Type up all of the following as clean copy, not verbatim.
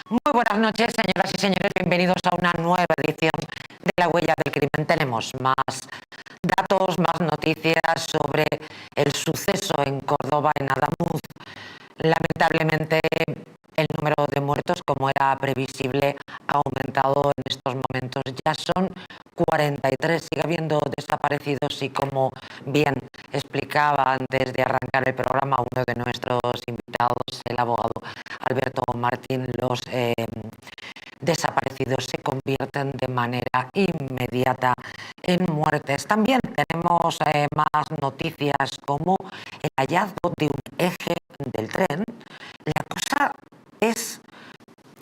Muy buenas noches, señoras y señores. Bienvenidos a una nueva edición de La Huella del Crimen. Tenemos más datos, más noticias sobre el suceso en Córdoba, en Adamuz. Lamentablemente, el número de muertos, como era previsible, ha aumentado en estos momentos. Ya son 43. Sigue habiendo desaparecidos y, como bien explicaba antes de arrancar el programa uno de nuestros invitados, el abogado Alberto Martín, los desaparecidos se convierten de manera inmediata en muertes. También tenemos más noticias, como el hallazgo de un eje del tren. La cosa es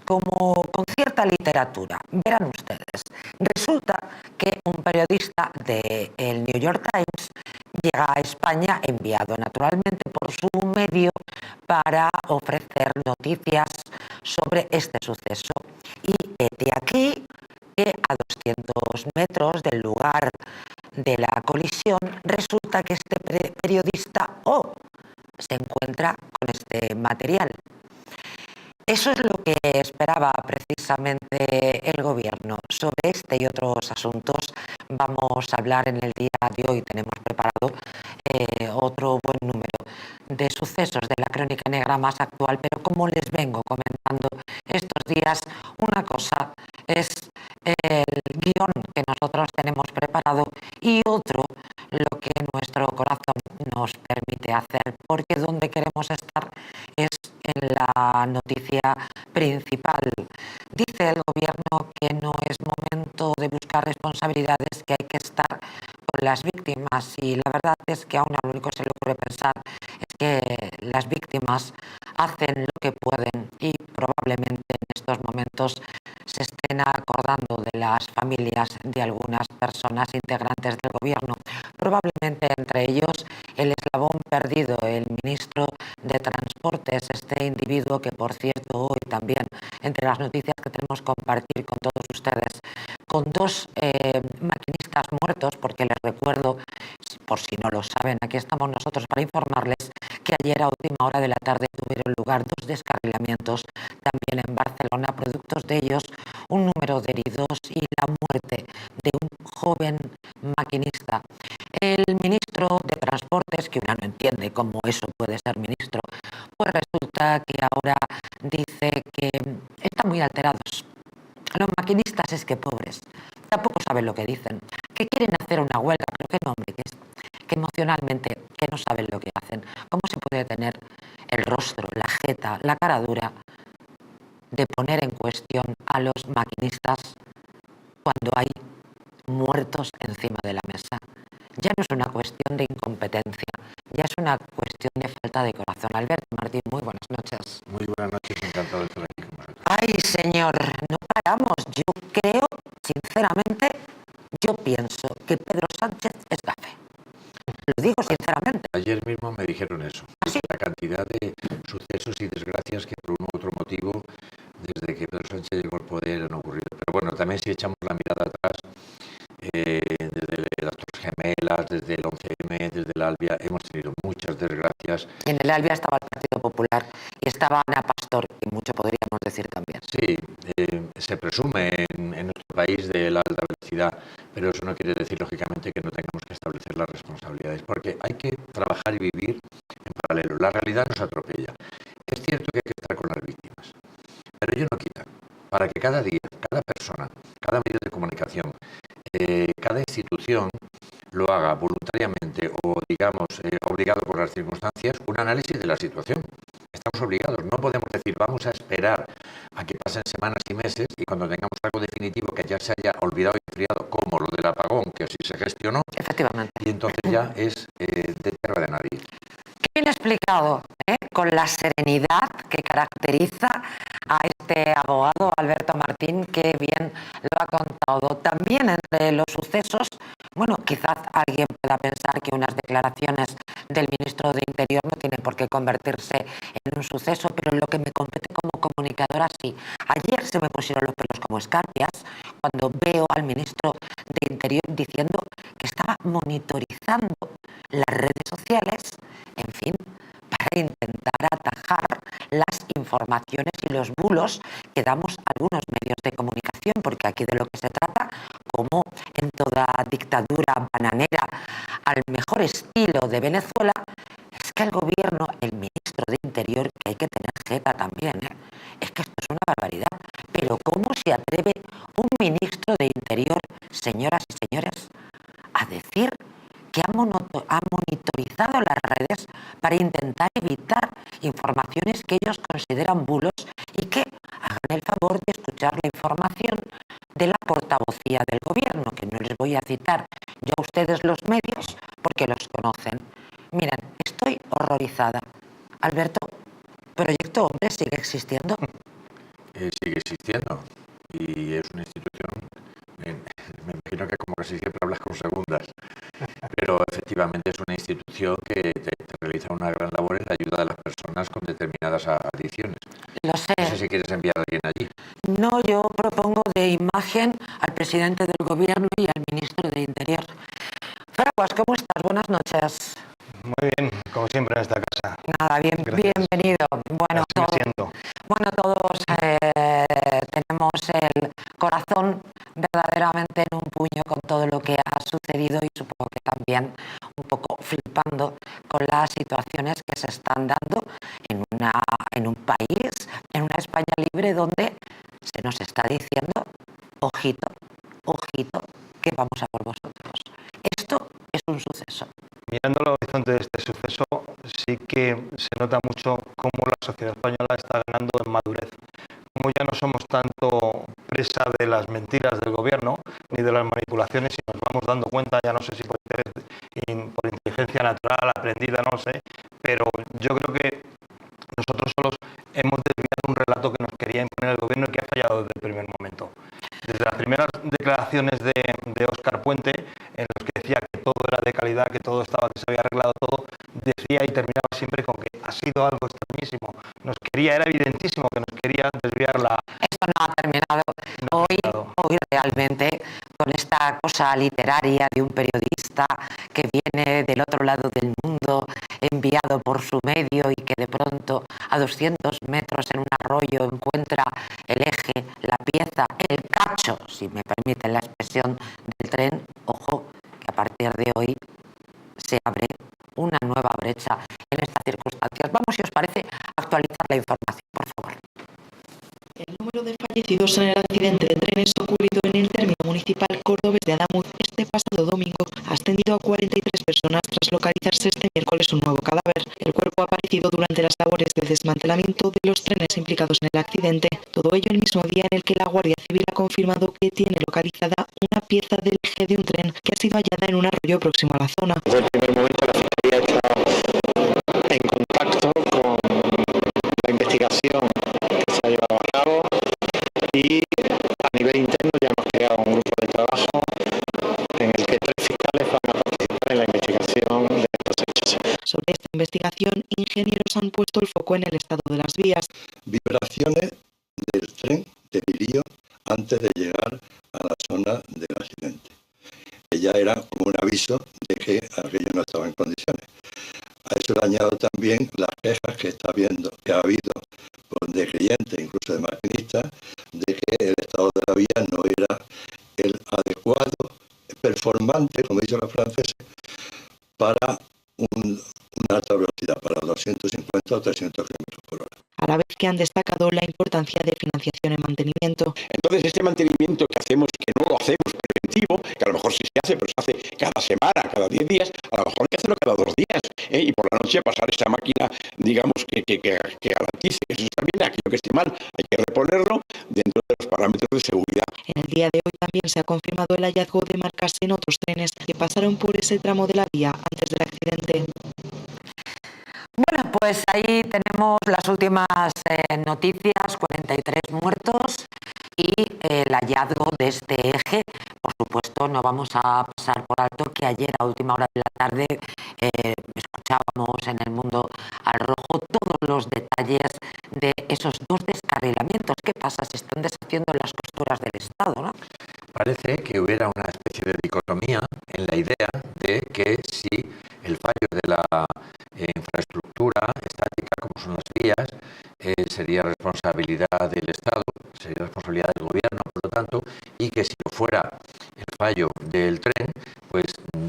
como con cierta literatura. Verán ustedes, resulta que un periodista del New York Times llega a España, enviado naturalmente por su medio, para ofrecer noticias sobre este suceso. Y de aquí que a 200 metros del lugar de la colisión resulta que este periodista se encuentra con este material. Eso es lo que esperaba precisamente el gobierno. Sobre este y otros asuntos vamos a hablar en el día de hoy. Tenemos preparado otro buen número de sucesos de la crónica negra más actual, pero como les vengo comentando estos días, una cosa es el guión que nosotros tenemos preparado y otro lo que nuestro corazón nos permite hacer, porque donde queremos estar es en la noticia principal. Dice el gobierno que no es momento de buscar responsabilidades, que hay que estar con las víctimas, y la verdad es que a uno lo único que se le ocurre pensar es que las víctimas hacen lo que pueden y probablemente en estos momentos se estén acordando de las familias de algunas personas integrantes del gobierno, probablemente entre ellos el eslabón perdido, el ministro de Transportes, este individuo que, por cierto, hoy también, entre las noticias que tenemos que compartir con todos ustedes, con dos maquinistas muertos, porque les recuerdo, por si no lo saben, aquí estamos nosotros para informarles que ayer a última hora de la tarde tuvieron lugar dos descarrilamientos también en Barcelona, productos de ellos un número de heridos y la muerte de un joven maquinista. El ministro de Transportes, que uno no entiende cómo eso puede ser ministro, pues resulta que ahora dice que están muy alterados. Los maquinistas es que pobres, tampoco saben lo que dicen, que quieren hacer una huelga, pero qué nombre, que emocionalmente, que no saben lo que hacen. ¿Cómo se puede tener el rostro, la jeta, la cara dura de poner en cuestión a los maquinistas cuando hay muertos encima de la mesa? Ya no es una cuestión de incompetencia, ya es una cuestión de falta de corazón. Alberto Martín, muy buenas noches. Muy buenas noches, encantado de estar aquí con vosotros. Ay, señor, no paramos. Yo creo, sinceramente, yo pienso que Pedro Sánchez es gafe. Lo digo sinceramente. Ayer mismo me dijeron eso. ¿Sí? La cantidad de sucesos y desgracias que por un u otro motivo, desde que Pedro Sánchez llegó al poder, han ocurrido. Pero bueno, también si echamos la mirada atrás, desde las Torres Gemelas, desde el 11M, desde el Albia, hemos tenido muchas desgracias. En el Albia estaba el Partido Popular y estaba Ana Pastor, y mucho podríamos decir también. Sí, se presume en nuestro país de la alta velocidad, pero eso no quiere decir, lógicamente, que no tengamos que establecer las responsabilidades, porque hay que trabajar y vivir en paralelo. La realidad nos atropella. Es cierto que hay que estar con las víctimas, pero ello no quita para que cada día, cada persona, cada medio de comunicación, cada institución lo haga voluntariamente o, digamos, obligado por las circunstancias, un análisis de la situación. Estamos obligados, no podemos decir vamos a esperar a que pasen semanas y meses y cuando tengamos algo definitivo que ya se haya olvidado y enfriado, como lo del apagón, que así se gestionó, efectivamente, y entonces ya es de tierra de nadie. Qué bien explicado, con la serenidad que caracteriza a este abogado, Alberto Martín, que bien lo ha contado. También entre los sucesos, bueno, quizás alguien pueda pensar que unas declaraciones del ministro de Interior no tienen por qué convertirse en un suceso, pero lo que me compete como comunicadora sí. Ayer se me pusieron los pelos como escarpias cuando veo al ministro de Interior diciendo que estaba monitorizando las redes sociales, en fin, para intentar atajar las informaciones y los bulos que damos a algunos medios de comunicación, porque aquí de lo que se trata, como en toda dictadura bananera al mejor estilo de Venezuela, es que el gobierno, el ministro de Interior, que hay que tener jeta también, es que esto es una barbaridad, pero ¿cómo se atreve un ministro de Interior, señoras y señores, a decir que ha monitorizado las redes para intentar evitar informaciones que ellos consideran bulos y que hagan el favor de escuchar la información de la portavocía del gobierno, que no les voy a citar yo a ustedes los medios porque los conocen? Miren, estoy horrorizada. Alberto, ¿Proyecto Hombre sigue existiendo? Sigue existiendo y es una institución, me imagino que como casi siempre hablas con segundas, pero efectivamente es una institución que te realiza una gran labor en la ayuda de las personas con determinadas adicciones. Lo sé. No sé si quieres enviar a alguien allí. No, yo propongo de imagen al presidente del gobierno y al ministro de Interior. Fraguas, ¿cómo estás? Buenas noches. Muy bien, como siempre en esta casa. Nada, bienvenido. Bueno, todos tenemos el corazón verdaderamente en un puño con todo lo que ha sucedido y supongo que también un poco flipando con las situaciones que se están dando en un país, en una España libre donde se nos está diciendo, ojito, que vamos a por vosotros. Esto es un suceso. Mirando al horizonte de este suceso, sí que se nota mucho cómo la sociedad española está ganando en madurez. Como ya no somos tanto presa de las mentiras del gobierno ni de las manipulaciones, y nos vamos dando cuenta, ya no sé si por inteligencia natural, aprendida, no sé, pero yo creo que nosotros solos hemos desviado un relato que nos quería imponer el gobierno y que ha fallado desde el primer momento. Desde las primeras declaraciones de Óscar Puente, en los que decía que todo era de calidad, que todo estaba, que se había arreglado todo, decía y terminaba siempre con que ha sido algo extrañísimo. Era evidentísimo que nos quería desviar la... Esto no ha terminado. Hoy realmente, con esta cosa literaria de un periodista que viene del otro lado del mundo, enviado por su medio y que de pronto a 200 metros en un arroyo encuentra el eje, la pieza, el cacho, si me permiten la expresión, del tren, ojo, que a partir de hoy se abre una nueva brecha en estas circunstancias. Vamos, si os parece, a actualizar la información, por favor. El número de fallecidos en el accidente de trenes ocurrido en el término municipal cordobés de Adamuz este pasado domingo ha ascendido a 43 personas tras localizarse este miércoles un nuevo cadáver. El cuerpo ha aparecido durante las labores de desmantelamiento de los trenes implicados en el accidente. Todo ello el mismo día en el que la Guardia Civil ha confirmado que tiene localizada una pieza del eje de un tren que ha sido hallada en un arroyo próximo a la zona. Desde el primer momento la Fiscalía ha estado en contacto con la investigación que se ha llevado a cabo y a nivel interno ya hemos creado un grupo de trabajo en el que 3 fiscales van a participar en la investigación de estos hechos. Sobre esta investigación, ingenieros han puesto el foco en el estado de las vías. Vibraciones del tren de Lirio antes de llegar a la zona del accidente. Que ya era como un aviso de que aquello no estaba en condiciones. A eso le añado también las quejas que ha habido de clientes, incluso de maquinistas, de que el estado de la vía no era el adecuado, performante, como dicen los franceses, para una alta velocidad, para 250 o 300 km por hora. A la vez que han destacado la importancia de financiación y mantenimiento. Entonces, este mantenimiento que hacemos, que no lo hacemos preventivo, que a lo mejor sí se hace, pero se hace cada semana, cada 10 días, a lo mejor hay que hacerlo cada 2 días, y por la noche pasar esa máquina, digamos, que garantice que eso está bien, aquello que esté mal, hay que reponerlo dentro de los parámetros de seguridad. En el día de hoy también se ha confirmado el hallazgo de marcas en otros trenes que pasaron por ese tramo de la vía antes del accidente. Bueno, pues ahí tenemos las últimas noticias, 43 muertos y el hallazgo de este eje. Por supuesto, no vamos a pasar por alto que ayer a última hora de la tarde escuchábamos en El Mundo al Rojo todos los detalles de esos dos descarrilamientos. ¿Qué pasa? Se están deshaciendo las costuras del Estado, ¿no? Parece que hubiera una especie de dicotomía en la idea de que si el fallo de la infraestructura estática, como son las vías, sería responsabilidad del Estado, sería responsabilidad del gobierno, por lo tanto, y que si lo fuera el fallo del tren, pues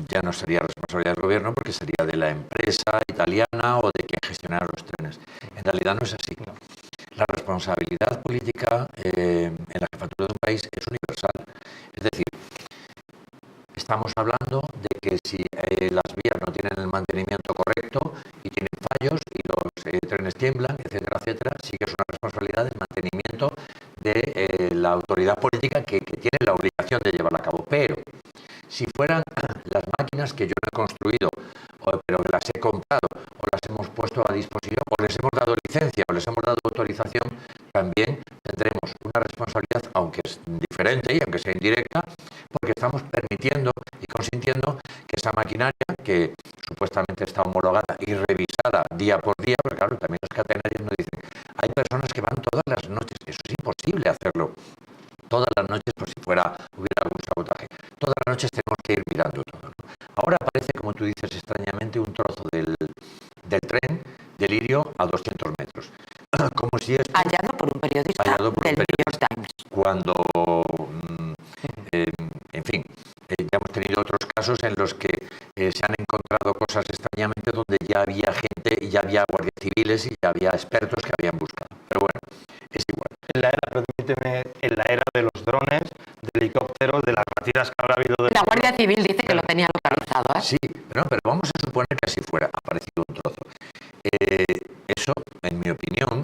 ya no sería responsabilidad del gobierno porque sería de la empresa italiana o de quien gestionara los trenes. En realidad no es así. La responsabilidad política en la jefatura de un país es universal. Es decir, estamos hablando de que si las vías no tienen el mantenimiento correcto y tienen fallos y los trenes tiemblan, etcétera, etcétera, sí que es una responsabilidad del mantenimiento de la autoridad política que tiene la obligación de llevarla a cabo. Pero si fueran las máquinas que yo no he construido, pero que las he comprado o las hemos puesto a disposición o les hemos dado licencia o les hemos dado autorización, también tendremos una responsabilidad, aunque es diferente y aunque sea indirecta, porque estamos permitiendo y consintiendo que esa maquinaria, que supuestamente está homologada y revisada día por día, porque claro, también los catenarios nos dicen, hay personas que van todas las noches, eso es imposible hacerlo todas las noches por si hubiera algún sabotaje. Todas las noches tenemos que ir mirando todo, ¿no? Ahora aparece, como tú dices, extrañamente un trozo del tren de Lirio a 200 metros. Como si esto, hallado por un periodista del New York Times. Cuando, en fin, ya hemos tenido otros casos en los que se han encontrado cosas extrañamente donde ya había gente, ya había guardias civiles y ya había expertos que habían buscado. Pero bueno, es igual. En la era de los drones, de helicópteros, de las ratitas que habrá habido... La Guardia Civil dice que lo tenía localizado, ¿eh? Sí, pero vamos a suponer que así fuera, ha aparecido un trozo. Eso, en mi opinión,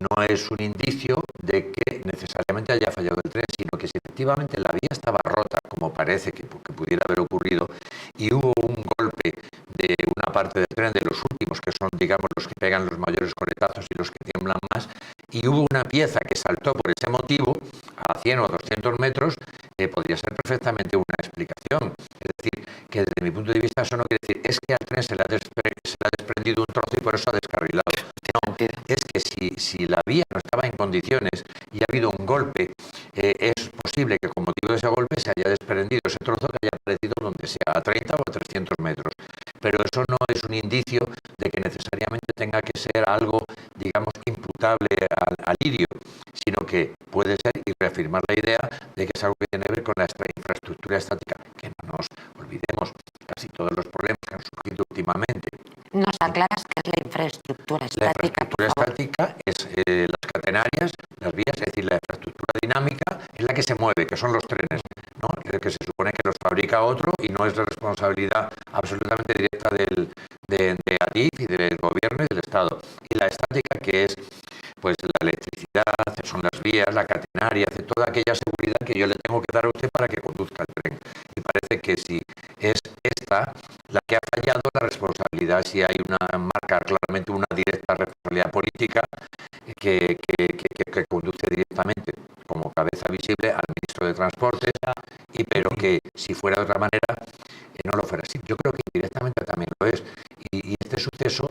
no es un indicio de que necesariamente haya fallado el tren, sino que si efectivamente la vía estaba rota, como parece que pudiera haber ocurrido, y hubo un golpe de una parte del tren, de los últimos, que son, digamos, los que pegan los mayores coletazos y los que tiemblan más, y hubo una pieza que saltó por ese motivo a 100 o 200 metros, podría ser perfectamente una explicación. Es decir, que desde mi punto de vista eso no quiere decir es que al tren se le ha desprendido un trozo y por eso ha descarrilado. No, es que si la vía no estaba en condiciones y ha habido un golpe, es posible que con motivo de ese golpe se haya desprendido ese trozo que haya aparecido donde sea, a 30 o a 300 metros. Pero eso no es un indicio de que necesariamente tenga que ser algo, digamos, imputable al Lirio, sino que puede ser y reafirmar la idea de que es algo que tiene que ver con la infraestructura estática, que no nos olvidemos, casi todos los problemas que han surgido últimamente. ¿Nos aclaras qué es la infraestructura estática? La infraestructura estática es las catenarias, las vías, es decir, la infraestructura dinámica es la que se mueve, que son los trenes, ¿no? Que se supone que los fabrica otro y no es de responsabilidad absolutamente directa de ADIF y del gobierno y del Estado. Y la estática, que es pues la electricidad, son las vías, la catenaria, toda aquella seguridad que yo le tengo que dar a usted para que conduzca el tren. Y parece que si es esta la que ha fallado, la responsabilidad, si hay marca claramente una directa responsabilidad política que conduce directamente como cabeza visible al ministro de Transportes, pero que si fuera de otra manera no lo fuera así. Yo creo que indirectamente también lo es. Y este suceso,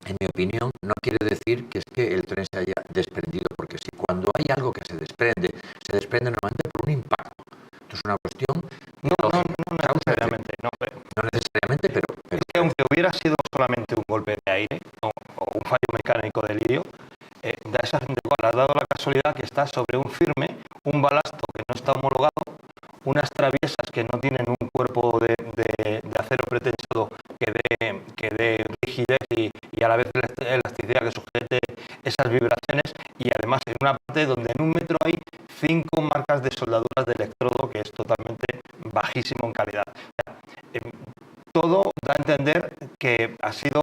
en mi opinión, no quiere decir que es que el tren se haya desprendido, porque si cuando hay algo que se desprende normalmente por un impacto. Esto es una cuestión... No necesariamente, pero... Es que aunque hubiera sido solamente un golpe de aire o un fallo mecánico de Lirio, ha dado la casualidad que está sobre un firme, un balasto que no está homologado, unas traviesas que no tienen un cuerpo de acero pretensado que dé rigidez y a la vez elasticidad que sujete esas vibraciones, y además en una parte donde en 1 metro hay 5 marcas de soldaduras de electrodo, que es totalmente bajísimo en calidad. Todo da a entender que ha sido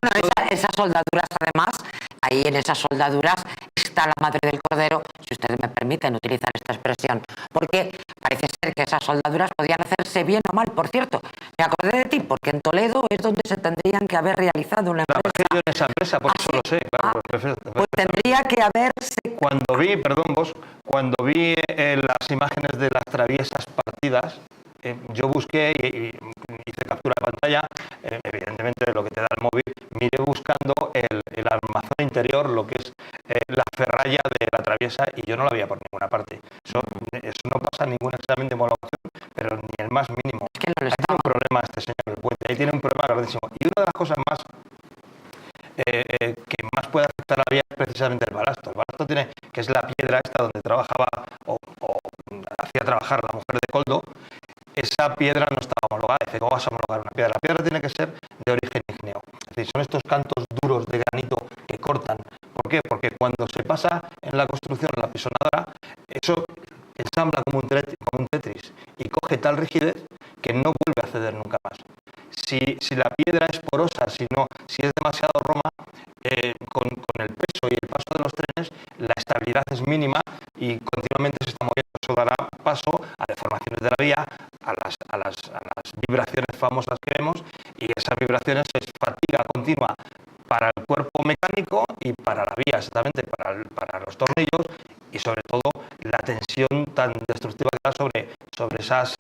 Bueno, esas soldaduras, además, ahí en esas soldaduras está está la madre del cordero, si ustedes me permiten utilizar esta expresión, porque parece ser que esas soldaduras podían hacerse bien o mal. Por cierto, me acordé de ti, porque en Toledo es donde se tendrían que haber realizado una empresa. Trabajé yo en esa empresa, por eso lo sé, claro. Pues tendría que haberse... Cuando vi las imágenes de las traviesas partidas, yo busqué y hice captura de pantalla, evidentemente lo que te da el móvil, miré buscando el armazón interior, lo que es la ferralla de la traviesa, y yo no la veía por ninguna parte. Eso no pasa en ningún examen de homologación, pero ni el más mínimo. Es que no ahí tiene un problema este señor del puente, ahí tiene un problema grandísimo. Y una de las cosas más que más puede afectar a la vía es precisamente el balasto. El balasto que es la piedra esta donde trabajaba o hacía trabajar la mujer de Coldo. Esa piedra no estaba homologada. Dice, ¿cómo vas a homologar una piedra? La piedra tiene que ser de origen ígneo. Es decir, son estos cantos duros de granito que cortan. ¿Por qué? Porque cuando se pasa en la construcción la pisonadora, eso ensambla como un tetris y coge tal rigidez que no vuelve a ceder nunca más. Si la piedra es porosa, si es demasiado roma, con el peso y el paso de los trenes, la estabilidad es mínima y continuamente se está moviendo. Eso dará paso a deformaciones de la vía, a las vibraciones famosas que vemos, y esas vibraciones es fatiga continua para el cuerpo mecánico y para la vía, exactamente, para los tornillos, y sobre todo la tensión tan destructiva que da sobre esas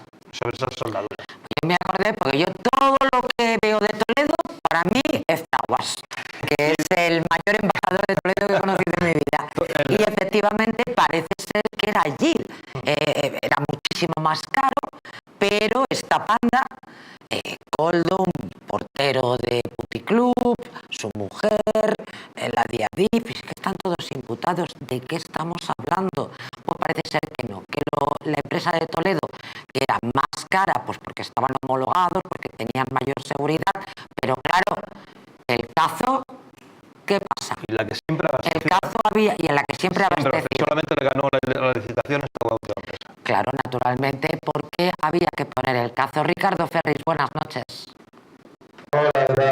soldaduras. Yo me acordé porque yo todo lo que veo de Toledo, para mí es Taguas, que es el mayor embajador de Toledo que he conocido en mi vida. Y efectivamente parece ser que era allí. Era muchísimo más caro, pero esta panda, Coldo, un portero de puticlub, su mujer, la Diadif, es que están todos imputados. ¿De qué estamos hablando? Pues parece ser que no, que la empresa de Toledo, que era más cara, pues porque estaban homologados, porque tenían mayor seguridad, pero claro, el cazo, ¿qué pasa? Y la que siempre el cazo había, y en la que siempre abastecía. Solamente le ganó la licitación esta última empresa. Claro, naturalmente, porque había que poner el cazo. Ricardo Ferris, buenas noches. Hola,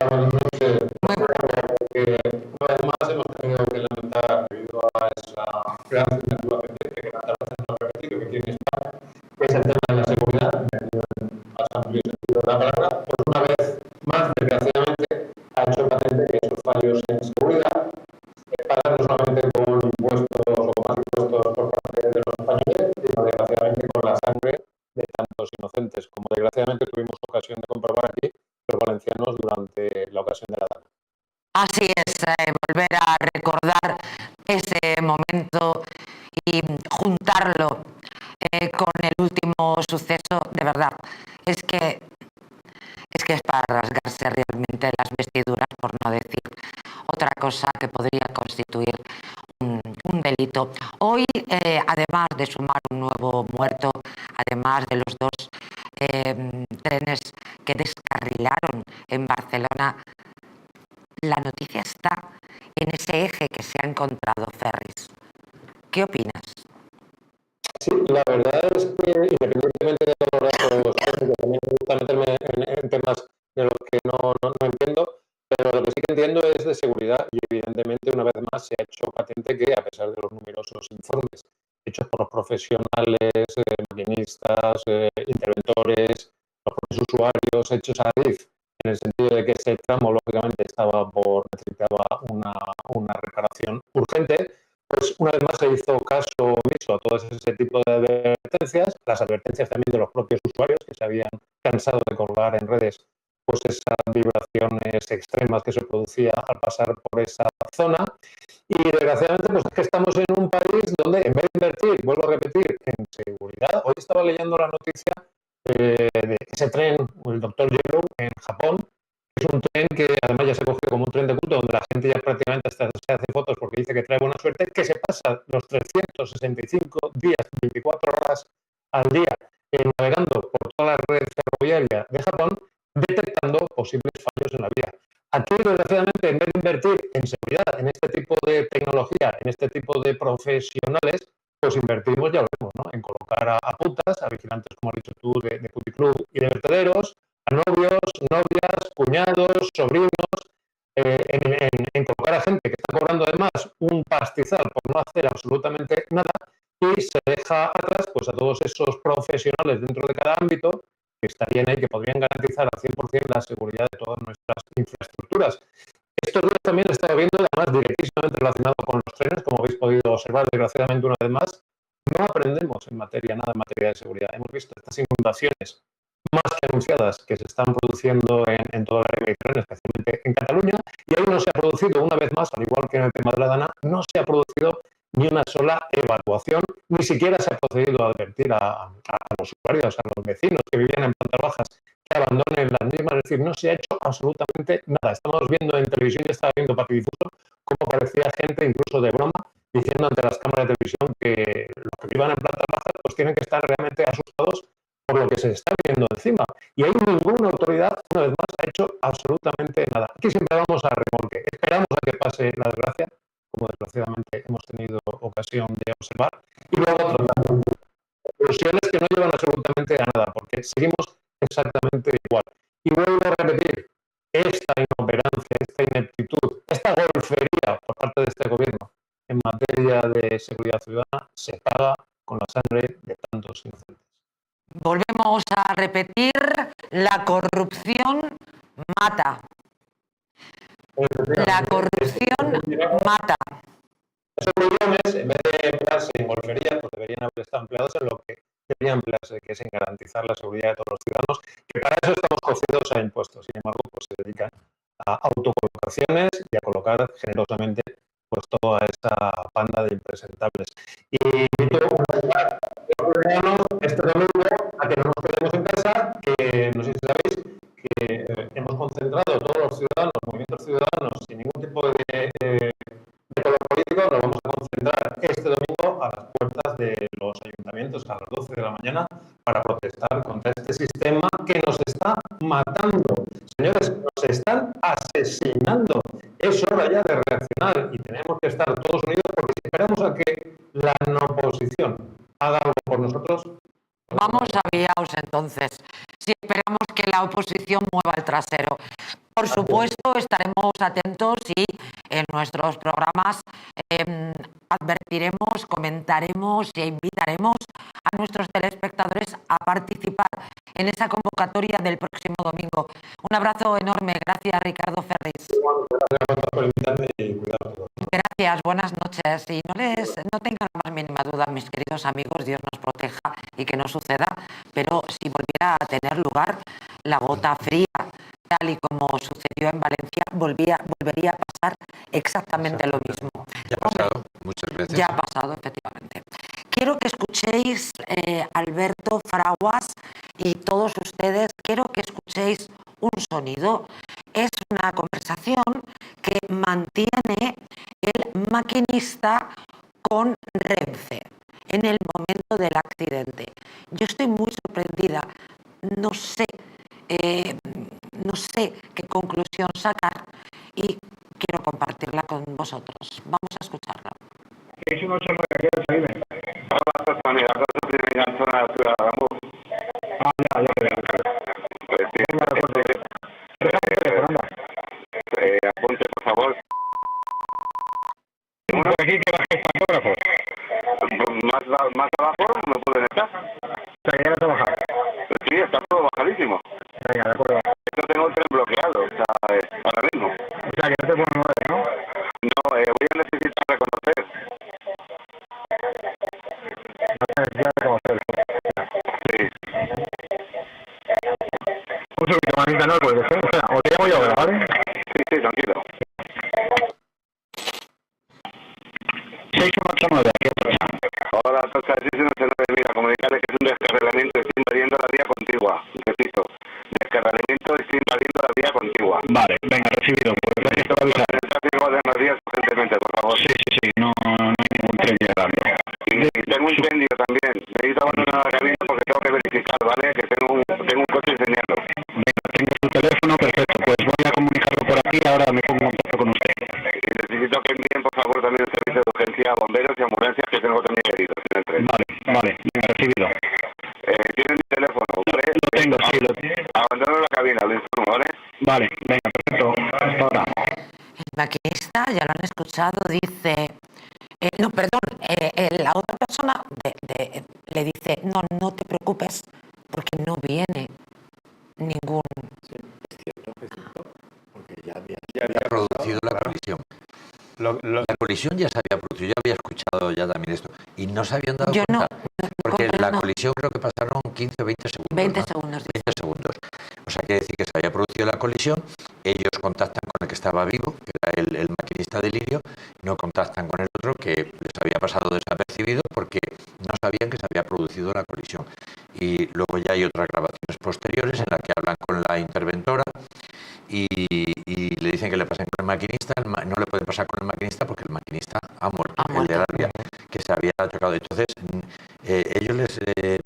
buenas noches. Una vez más hemos tenido que lamentar, debido a esa gran asignatura pendiente que tantas veces nos ha repetido que tiene España, que es el tema de la seguridad, metido en más amplio sentido de la palabra, pues una vez más, desgraciadamente, ha hecho patente que esos fallos en seguridad pagan no solamente con impuestos o con más impuestos por parte de los españoles, sino desgraciadamente con la sangre de tantos inocentes, como desgraciadamente tuvimos ocasión de comprobar aquí los valencianos durante la ocasión de la DANA. Así es, volver a recordar ese momento y juntarlo con el último suceso, de verdad, es que es para rasgarse realmente las vestiduras, por no decir otra cosa que podría constituir un delito. Hoy, además de sumar un nuevo muerto, además de los dos trenes que descarrilaron en Barcelona, la noticia está en ese eje que se ha encontrado, Ferris. ¿Qué opinas? Sí, la verdad es que independientemente de los datos, que también me gusta meterme en temas de los que no entiendo, pero lo que sí que entiendo es de seguridad y evidentemente una vez más se ha hecho patente que a pesar de los numerosos informes hechos por los profesionales, maquinistas, interventores, los propios usuarios hechos a DIF, en el sentido de que ese tramo lógicamente necesitaba una reparación urgente, pues una vez más se hizo caso omiso a todo ese tipo de advertencias, las advertencias también de los propios usuarios que se habían cansado de colgar en redes pues esas vibraciones extremas que se producía al pasar por esa zona. Y desgraciadamente pues es que estamos en un país donde en vez de invertir, vuelvo a repetir, en seguridad, hoy estaba leyendo la noticia de ese tren, el Dr. Yellow en Japón. Es un tren que además ya se coge como un tren de culto, donde la gente ya prácticamente hasta se hace fotos porque dice que trae buena suerte, que se pasa los 365 días, 24 horas al día, navegando por toda la red ferroviaria de Japón, detectando posibles fallos en la vía. Aquí, desgraciadamente, en vez de invertir en seguridad, en este tipo de tecnología, en este tipo de profesionales, pues invertimos, ya lo vemos, ¿no?, en colocar a putas, a vigilantes, como has dicho tú, de puticlub y de vertederos, a novios, novias, cuñados, sobrinos, en en colocar a gente que está cobrando además un pastizal por no hacer absolutamente nada, y se deja atrás pues a todos esos profesionales dentro de cada ámbito que estarían ahí, que podrían garantizar al 100% la seguridad de todas nuestras infraestructuras. Estos días también he estado viendo, además directísimamente relacionado con los trenes, como habéis podido observar desgraciadamente una vez más, no aprendemos nada en materia de seguridad. Hemos visto estas inundaciones más que anunciadas que se están produciendo en toda la red Mediterránea, especialmente en Cataluña, y ahí no se ha producido, una vez más, al igual que en el tema de la Dana, no se ha producido ni una sola evacuación, ni siquiera se ha procedido a advertir a los usuarios, a los vecinos que vivían en plantas bajas, que abandonen las mismas. Es decir, no se ha hecho absolutamente nada. Estamos viendo en televisión, y estaba viendo Partidifuso, cómo aparecía gente, incluso de broma, diciendo ante las cámaras de televisión que los que vivan en plantas bajas pues tienen que estar realmente asustados por lo que se está viendo encima. Y ahí ninguna autoridad, una vez más, ha hecho absolutamente nada. Aquí siempre vamos a remolque. Esperamos a que pase la desgracia, como desgraciadamente hemos tenido ocasión de observar, y luego tratamos conclusiones que no llevan absolutamente a nada, porque seguimos exactamente igual. Y vuelvo a repetir, esta inoperancia, esta ineptitud, esta golfería por parte de este gobierno en materia de seguridad ciudadana se paga con la sangre de tantos inocentes. Volvemos a repetir, la corrupción mata. La corrupción mata. Esos millones, en vez de emplearse en golfería, pues deberían haber estado empleados en lo que deberían emplearse, que es en garantizar la seguridad de todos los ciudadanos, que para eso estamos cocidos a impuestos. Sin embargo, pues se dedican a autocolocaciones y a colocar generosamente pues toda esa panda de impresentables. Y invito este domingo a que no nos quedemos en casa, que no sé si sabéis que hemos concentrado todos los ciudadanos, movimientos ciudadanos, sin ningún tipo de color político, nos vamos a concentrar este domingo a las puertas de los ayuntamientos a las 12 de la mañana para protestar contra este sistema que nos está matando. Señores, nos están asesinando. Es hora ya de reaccionar y tenemos que estar todos unidos, porque si esperamos a que la oposición haga algo por nosotros... Vamos aviaos entonces, si esperamos que la oposición mueva el trasero. Por supuesto, estaremos atentos y en nuestros programas advertiremos, comentaremos e invitaremos a nuestros telespectadores a participar en esa convocatoria del próximo domingo. Un abrazo enorme. Gracias, Ricardo Ferris. Gracias por invitarme y cuidado. Gracias, buenas noches. Y no tengan la más mínima duda, mis queridos amigos, Dios nos proteja y que no suceda, pero si volviera a tener lugar la gota fría, tal y como sucedió en Valencia, volvería a pasar exactamente lo mismo. Ya ha pasado muchas veces. Ya ha pasado, efectivamente. Quiero que escuchéis, Alberto, Fraguas y todos ustedes, quiero que escuchéis un sonido. Es una conversación que mantiene el maquinista con Renfe en el momento del accidente. Yo estoy muy sorprendida. No sé qué conclusión sacar y quiero compartirla con vosotros. Vamos a escucharla. Es un 8-9, ¿qué es ahí? Hola, Tony, la cosa primera en zona de Ciudad de Adamuz. Ya veo. Pues sí, apunte, por favor. Por aquí que bajéis fotógrafos. Más abajo no pueden estar. O sea, que ya no trabajar. Sí, está todo bajadísimo. Venga, de acuerdo. Esto tengo el tren bloqueado, o sea, ahora mismo. O sea, que no te puedo mover, ¿no? No, voy a necesitar reconocer. No te necesitas reconocer. Sí. Un segundito, manita, no puedes, ¿eh? Espera, o te llamo yo ahora, ¿vale? Sí, tranquilo. 689, aquí Atocha. Hola, Atocha, 689, mira, comunicarles que es un descarrilamiento, estoy invadiendo la vía contigua. Repito, descarrilamiento, estoy invadiendo la vía contigua. Vale, venga, recibido, pues gracias por avisar. El tráfico de las vías urgentemente, por favor. Sí, no hay ningún tren llegando. Y tengo un incendio también, necesito abandonar la cabina porque tengo que verificar, ¿vale? Que tengo un coche incendiado. Venga, tengo su teléfono, perfecto, pues voy a comunicarlo por aquí, ahora me pongo en contacto con usted. Y necesito que envíen, por favor, también el servicio de urgencia a bomberos y ambulancias, que tengo también heridos en el tren. Vale, venga, recibido. ¿Tienen mi teléfono? ¿Vale? Lo tengo, sí, lo tengo. Abandono la cabina, lo informo, ¿vale? Vale, venga, perfecto, hasta ahora. El maquinista, ya lo han escuchado, dice... no, perdón, la otra persona le dice, no te preocupes, porque no viene ningún... Sí, es cierto, porque ya había producido la colisión. La colisión ya se había producido, yo había escuchado ya también esto, y no se habían dado cuenta, porque la colisión creo que pasaron 15 o 20 segundos. 20 segundos. 20 segundos. O sea, quiere decir que se había producido la colisión, ellos contactan con el que estaba vivo, que era el maquinista de Lirio, no contactan con el otro que les había pasado desapercibido porque no sabían que se había producido la colisión. Y luego ya hay otras grabaciones posteriores en las que hablan con la interventora y le dicen que le pasen con el maquinista, no le pueden pasar con el maquinista porque el maquinista ha muerto. El de Albia, que se había chocado. Entonces, ellos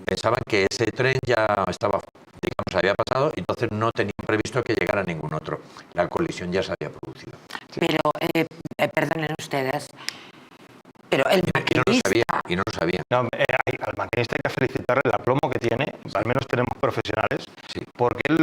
pensaban que ese tren ya estaba, digamos, había pasado, y entonces no tenían previsto que llegara ningún otro. La colisión ya se había producido. Pero, perdonen ustedes, pero el maquinista... Y no lo sabía. No, al maquinista hay que felicitarle el aplomo que tiene, al menos tenemos profesionales, porque él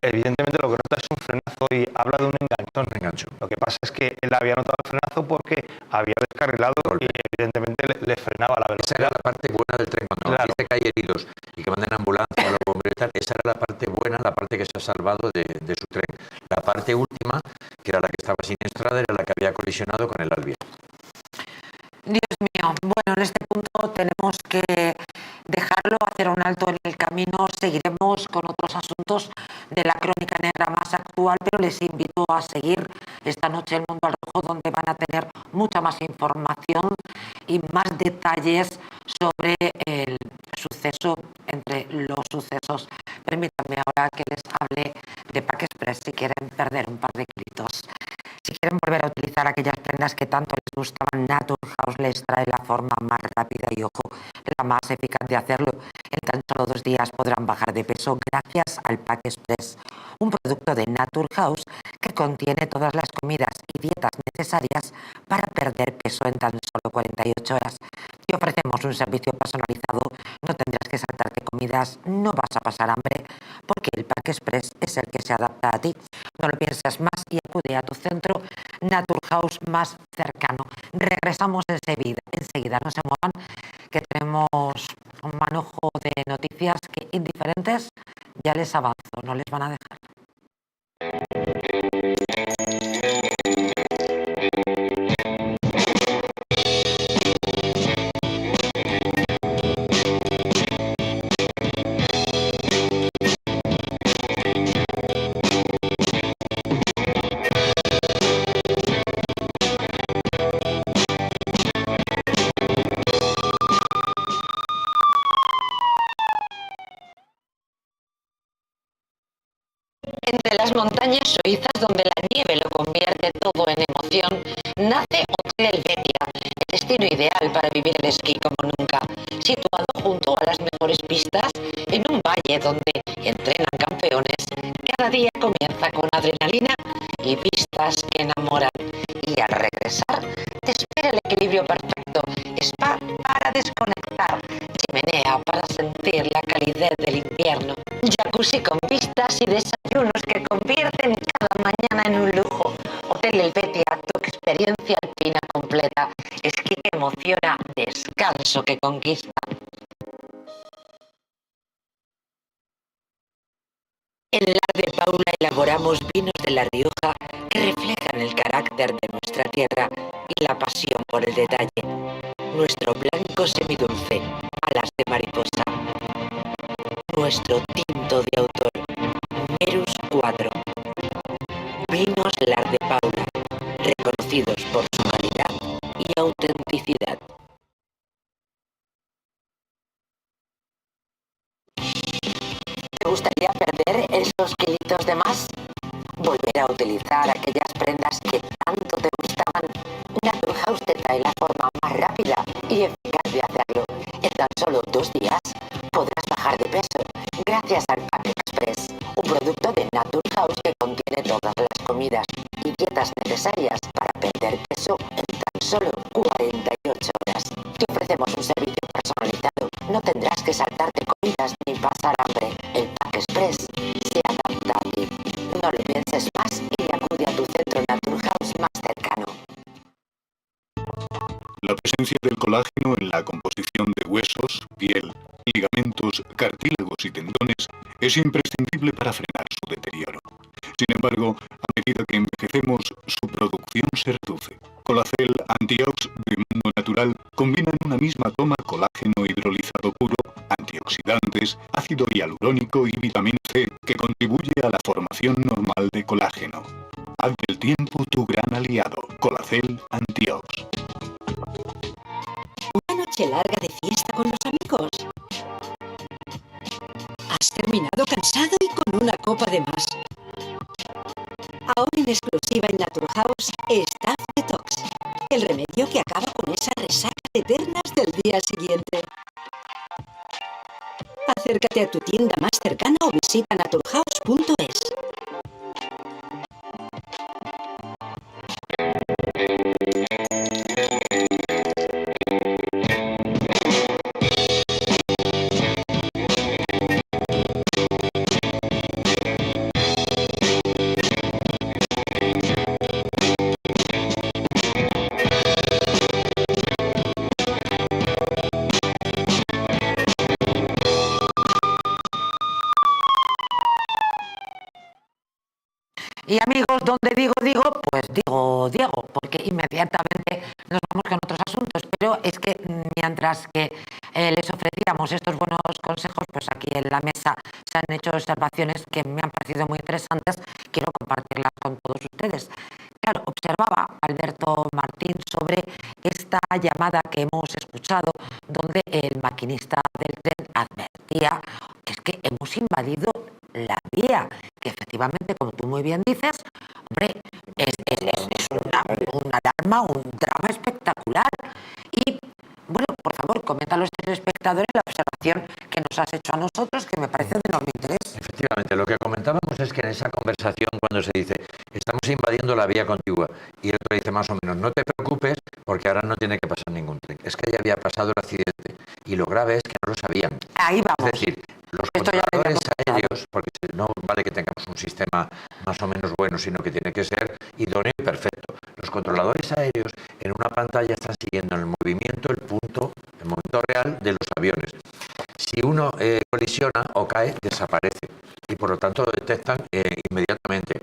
evidentemente lo que nota es un frenazo y habla de un enganchón. Lo que pasa es que él había notado el frenazo porque había descarrilado y evidentemente le frenaba la velocidad. Esa era la parte buena del tren, cuando dice que hay heridos y que mandan ambulancia a los bomberos y tal, esa era la parte buena, la parte que se ha salvado de su tren. La parte última, que era la que estaba siniestrada, era la que había colisionado con el Albia. Dios mío, bueno, en este punto tenemos que dejarlo, hacer un alto en el camino. Seguiremos con otros asuntos de la crónica negra más actual, pero les invito a seguir esta noche El Mundo al Rojo, donde van a tener mucha más información y más detalles sobre el suceso, entre los sucesos. Permítanme ahora que les hable de Pack Express si quieren perder un par de kilitos. Si quieren volver a utilizar aquellas prendas que tanto les gustaban, Naturhaus les trae la forma más rápida y, ojo, la más eficaz de hacerlo. En tan solo 2 días podrán bajar de peso gracias al Pack Express, un producto de Naturhaus que contiene todas las comidas y dietas necesarias para perder peso en tan solo 48 horas. Te ofrecemos un servicio personalizado, no tendrás que saltarte comidas, no vas a pasar hambre, porque el Pack Express es el que se adapta a ti. No lo pienses más y acude a tu centro Naturhaus más cercano. Regresamos enseguida, no se muevan, que tenemos un manojo de noticias que, indiferentes, ya les avanzo, no les van a dejar. Entre las montañas suizas, donde la nieve lo convierte todo en emoción, nace Hotel Helvetia, el destino ideal para vivir el esquí como nunca. Situado junto a las mejores pistas, en un valle donde entrenan campeones, cada día comienza con adrenalina y vistas que enamoran. Y al regresar, te espera el equilibrio perfecto, spa para desconectar, chimenea para sentir la calidez del invierno, jacuzzi con vistas y desayunos que convierten cada mañana en un lujo. Hotel Helvetia, tu experiencia alpina completa, esquí que emociona, descanso que conquista. En Lar de Paula elaboramos vinos de La Rioja que reflejan el carácter de nuestra tierra y la pasión por el detalle. Nuestro blanco semidulce, alas de mariposa. Nuestro tinto de autor, Merus 4. Vinos Lar de Paula, reconocidos por su calidad y autenticidad. ¿Te gustaría perder esos kilitos de más? ¿Volver a utilizar aquellas prendas que tanto te gustaban? Naturhaus te trae la forma más rápida y eficaz de hacerlo. En tan solo 2 días podrás bajar de peso gracias al Pack Express, un producto de Naturhaus que contiene todas las comidas y dietas necesarias para perder peso en tan solo 48 horas. Te ofrecemos un servicio personalizado. No tendrás que saltarte comidas ni pasar hambre. El Pack Express se adapta a ti. No lo pienses más y acude a tu centro Naturhaus más cercano. La presencia del colágeno en la composición de huesos, piel, ligamentos, cartílagos y tendones es imprescindible para frenar su deterioro. Sin embargo, a medida que envejecemos, su producción se reduce. Colacel Antiox de Mundo Natural combina en una misma toma colágeno hidrolizado puro, antioxidantes, ácido hialurónico y vitamina C, que contribuye a la formación normal de colágeno. Haz del tiempo tu gran aliado. Colacel Antiox. Una noche larga de fiesta con los amigos. Has terminado cansado y con una copa de más. Ahora en exclusiva en Naturhaus, Staph Detox, el remedio que acaba con esas resacas eternas del día siguiente. Acércate a tu tienda más cercana o visita naturhaus.es. Y amigos, donde digo, pues digo Diego, porque inmediatamente nos vamos con otros asuntos. Pero es que mientras que les ofrecíamos estos buenos consejos, pues aquí en la mesa se han hecho observaciones que me han parecido muy interesantes. Quiero compartirlas con todos ustedes. Claro, observaba Alberto Martín sobre esta llamada que hemos escuchado, donde el maquinista del tren advertía que es que hemos invadido la vía, que efectivamente, como tú muy bien dices, hombre, es una alarma, un drama espectacular. Y bueno, por favor, comenta a los telespectadores la observación que nos has hecho a nosotros, que me parece de enorme interés. Efectivamente, lo que comentábamos es que en esa conversación, cuando se dice estamos invadiendo la vía contigua, y el otro dice más o menos no te preocupes porque ahora no tiene que pasar ningún tren, es que ya había pasado el accidente, y lo grave es que no lo sabían. Ahí vamos. Es decir, los controladores aéreos, porque no vale que tengamos un sistema más o menos bueno, sino que tiene que ser idóneo y perfecto. Los controladores aéreos en una pantalla están siguiendo el movimiento, el momento real de los aviones. Si uno colisiona o cae, desaparece, y por lo tanto lo detectan inmediatamente.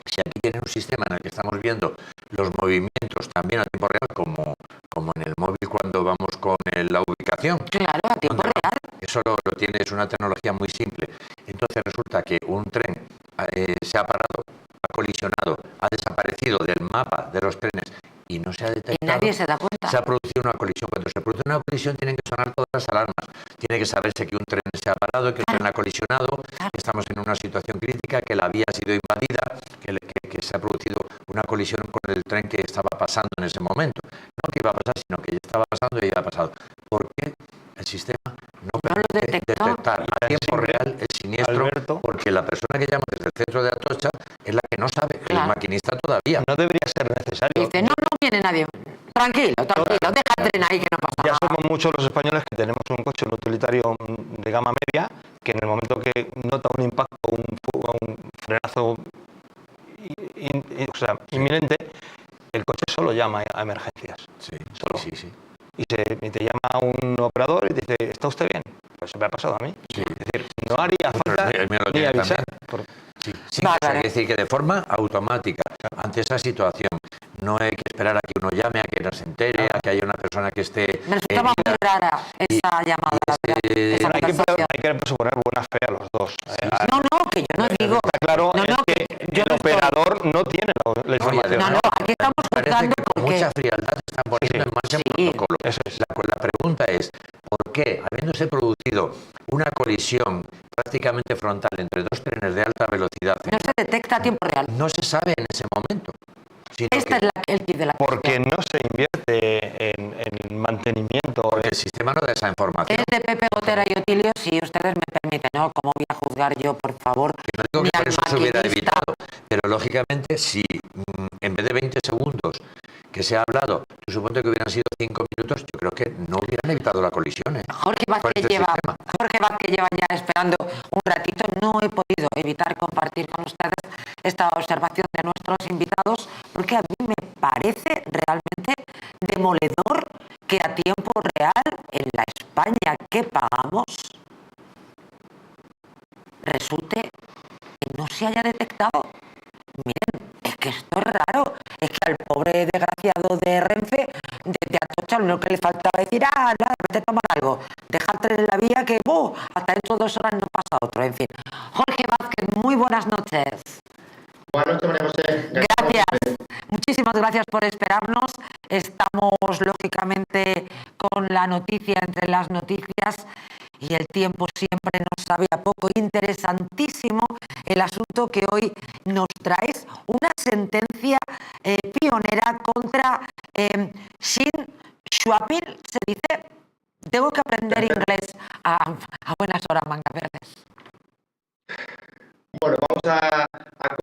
Si aquí tienen un sistema en el que estamos viendo los movimientos también a tiempo real, como en el móvil cuando vamos con la ubicación. Claro, a tiempo real. Eso lo tiene, es una tecnología muy simple. Entonces resulta que un tren se ha parado, ha colisionado, ha desaparecido del mapa de los trenes y no se ha detectado. Y nadie se da cuenta. Se ha producido una colisión. Cuando se produce una colisión tienen que sonar todas las alarmas. Tiene que saberse que un tren se ha parado, que un tren ha colisionado, que estamos en una situación crítica, que la vía ha sido invadida, que se ha producido una colisión con el tren que estaba pasando en ese momento. No que iba a pasar, sino que ya estaba pasando y ya ha pasado. ¿Por qué el sistema no permite detectar a tiempo real el siniestro? Alberto, porque la persona que llama desde el centro de Atocha es la que no sabe, el maquinista todavía. No debería ser necesario. Dice, no viene nadie. Tranquilo, deja el tren ahí que no pasa nada. Ya somos muchos los españoles que tenemos un coche, un utilitario de gama media, que en el momento que nota un impacto, un frenazo inminente, el coche solo llama a emergencias. Sí, solo. Sí. Y te llama un operador y te dice, ¿está usted bien? Pues se me ha pasado a mí. Sí. Es decir, no haría falta ni avisar. Sí, hay que decir que de forma automática, ante esa situación, no hay que esperar a que uno llame, a que no se entere, a que haya una persona que esté... Me resultaba muy rara esa llamada, hay que suponer buena fe a los dos. No, que yo no digo... Está claro que el operador no tiene la información. No, aquí estamos juzgando con mucha frialdad se están poniendo en marcha un protocolo. Eso es. La pregunta es, ¿por qué, habiéndose producido una colisión prácticamente frontal entre dos trenes de alta velocidad, no se detecta a tiempo real? No se sabe en ese momento. Esta es el kit de la porque no se invierte en mantenimiento. Porque el sistema no da esa información. Es de Pepe Gotera y Otilio, si ustedes me permiten, ¿no? ¿Cómo voy a juzgar yo, por favor? No digo que por eso se hubiera evitado, pero lógicamente si en vez de 20 segundos que se ha hablado, tú suponte que hubieran sido 5 minutos, yo creo que no hubieran evitado la colisión. Jorge Vázquez lleva ya esperando un ratito. No he podido evitar compartir con ustedes esta observación de nuestros invitados, porque a mí me parece realmente demoledor que a tiempo real en la España que pagamos resulte que no se haya detectado. Miren, es que esto es raro, es que al pobre desgraciado de Renfe, desde Atocha, lo que le faltaba decir, nada, vete a tomar algo, dejarte en la vía que, hasta dentro de 2 horas no pasa otro, en fin. Jorge Vázquez, muy buenas noches. Buenas noches, María José. Gracias. Muchísimas gracias por esperarnos. Estamos, lógicamente, con la noticia entre las noticias y el tiempo siempre nos sabe a poco. Interesantísimo el asunto que hoy nos traes. Una sentencia pionera contra Shin Shuapil, se dice. Tengo que aprender inglés a buenas horas, mangas verdes. Bueno, vamos a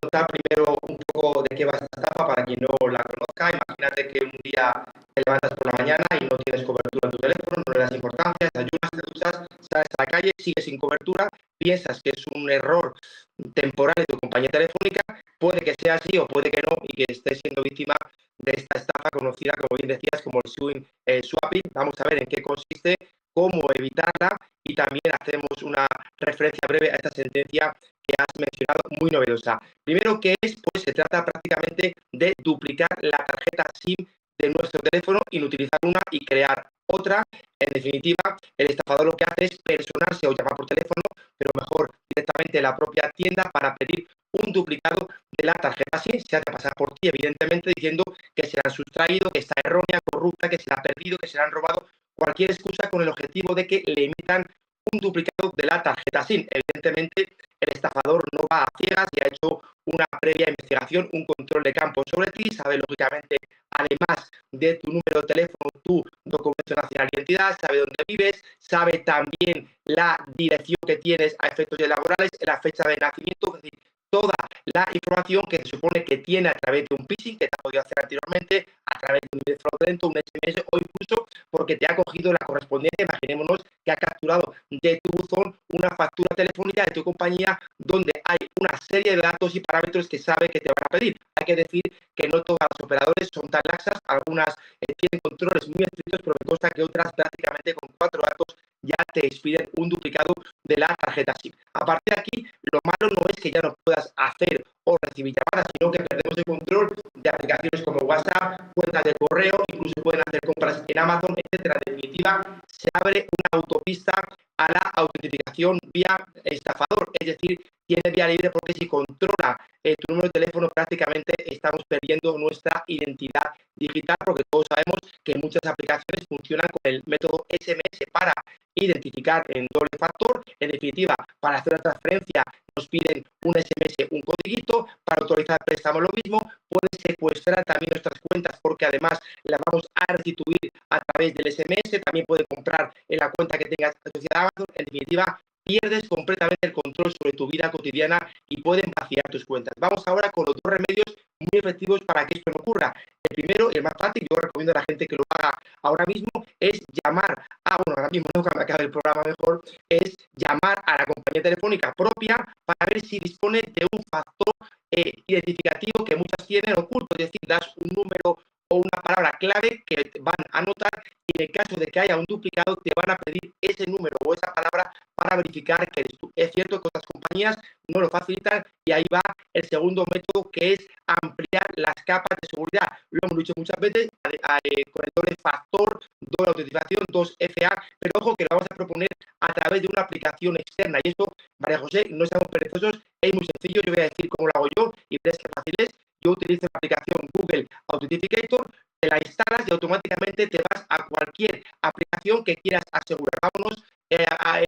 contar primero un poco de qué va esta estafa para quien no la conozca. Imagínate que un día te levantas por la mañana y no tienes cobertura en tu teléfono, no le das importancia, desayunas, te duchas, sales a la calle, sigues sin cobertura, piensas que es un error temporal de tu compañía telefónica, puede que sea así o puede que no y que estés siendo víctima de esta estafa conocida, como bien decías, como el swapping. Vamos a ver en qué consiste, cómo evitarla y también hacemos una referencia breve a esta sentencia que has mencionado, muy novedosa. Primero, ¿qué es? Pues se trata prácticamente de duplicar la tarjeta SIM de nuestro teléfono, inutilizar una y crear otra. En definitiva, el estafador lo que hace es personarse o llamar por teléfono, pero mejor directamente a la propia tienda para pedir un duplicado de la tarjeta SIM. Se hace pasar por ti, evidentemente, diciendo que se la han sustraído, que está errónea, corrupta, que se la ha perdido, que se la han robado, cualquier excusa con el objetivo de que le emitan un duplicado de la tarjeta SIM. Evidentemente, el estafador no va a ciegas y ha hecho una previa investigación, un control de campo sobre ti, sabe lógicamente, además de tu número de teléfono, tu documento nacional de identidad, sabe dónde vives, sabe también la dirección que tienes a efectos laborales, la fecha de nacimiento, es decir, toda la información que se supone que tiene a través de un phishing, que te ha podido hacer anteriormente, a través de un email fraudulento, un SMS o incluso porque te ha cogido la correspondiente. Imaginémonos que ha capturado de tu buzón una factura telefónica de tu compañía donde hay una serie de datos y parámetros que sabe que te van a pedir. Hay que decir que no todas las operadores son tan laxas, algunas tienen controles muy estrictos, pero me consta que otras prácticamente con 4 datos ya te expiden un duplicado de la tarjeta SIM. A partir de aquí, lo malo no es que ya no puedas hacer o recibir llamadas, sino que perdemos el control de aplicaciones como WhatsApp, cuentas de correo, incluso pueden hacer compras en Amazon, etcétera. En definitiva, se abre una autopista a la autentificación vía estafador, es decir, tiene vía libre porque si controla tu número de teléfono prácticamente estamos perdiendo nuestra identidad digital, porque todos sabemos que muchas aplicaciones funcionan con el método SMS para identificar en doble factor. En definitiva, para hacer una transferencia nos piden un SMS, un codiguito, para autorizar el préstamo lo mismo, pueden secuestrar también nuestras cuentas porque además las vamos a restituir a través del SMS, también puede comprar en la cuenta que tengas asociada a Amazon. En definitiva, pierdes completamente el control sobre tu vida cotidiana y pueden vaciar tus cuentas. Vamos ahora con los 2 remedios muy efectivos para que esto no ocurra. El primero y el más fácil, yo recomiendo a la gente que lo haga ahora mismo, es llamar ahora mismo no, cuando acabe el programa mejor, es llamar a la compañía telefónica propia para ver si dispone de un factor identificativo que muchas tienen oculto, es decir, das un número o una palabra clave que van a anotar y en el caso de que haya un duplicado te van a pedir ese número o esa palabra para verificar que eres tú. Es cierto que otras compañías no lo facilitan y ahí va el segundo método, que es ampliar las capas de seguridad. Lo hemos dicho muchas veces con el doble factor, doble autentificación, 2FA, pero ojo que lo vamos a proponer a través de una aplicación externa y esto, María José, no seamos perezosos, es muy sencillo. Yo voy a decir cómo lo hago yo y veréis qué fácil es. Yo utilizo la aplicación Google Authenticator, te la instalas y automáticamente te vas a cualquier aplicación que quieras asegurar. Vámonos,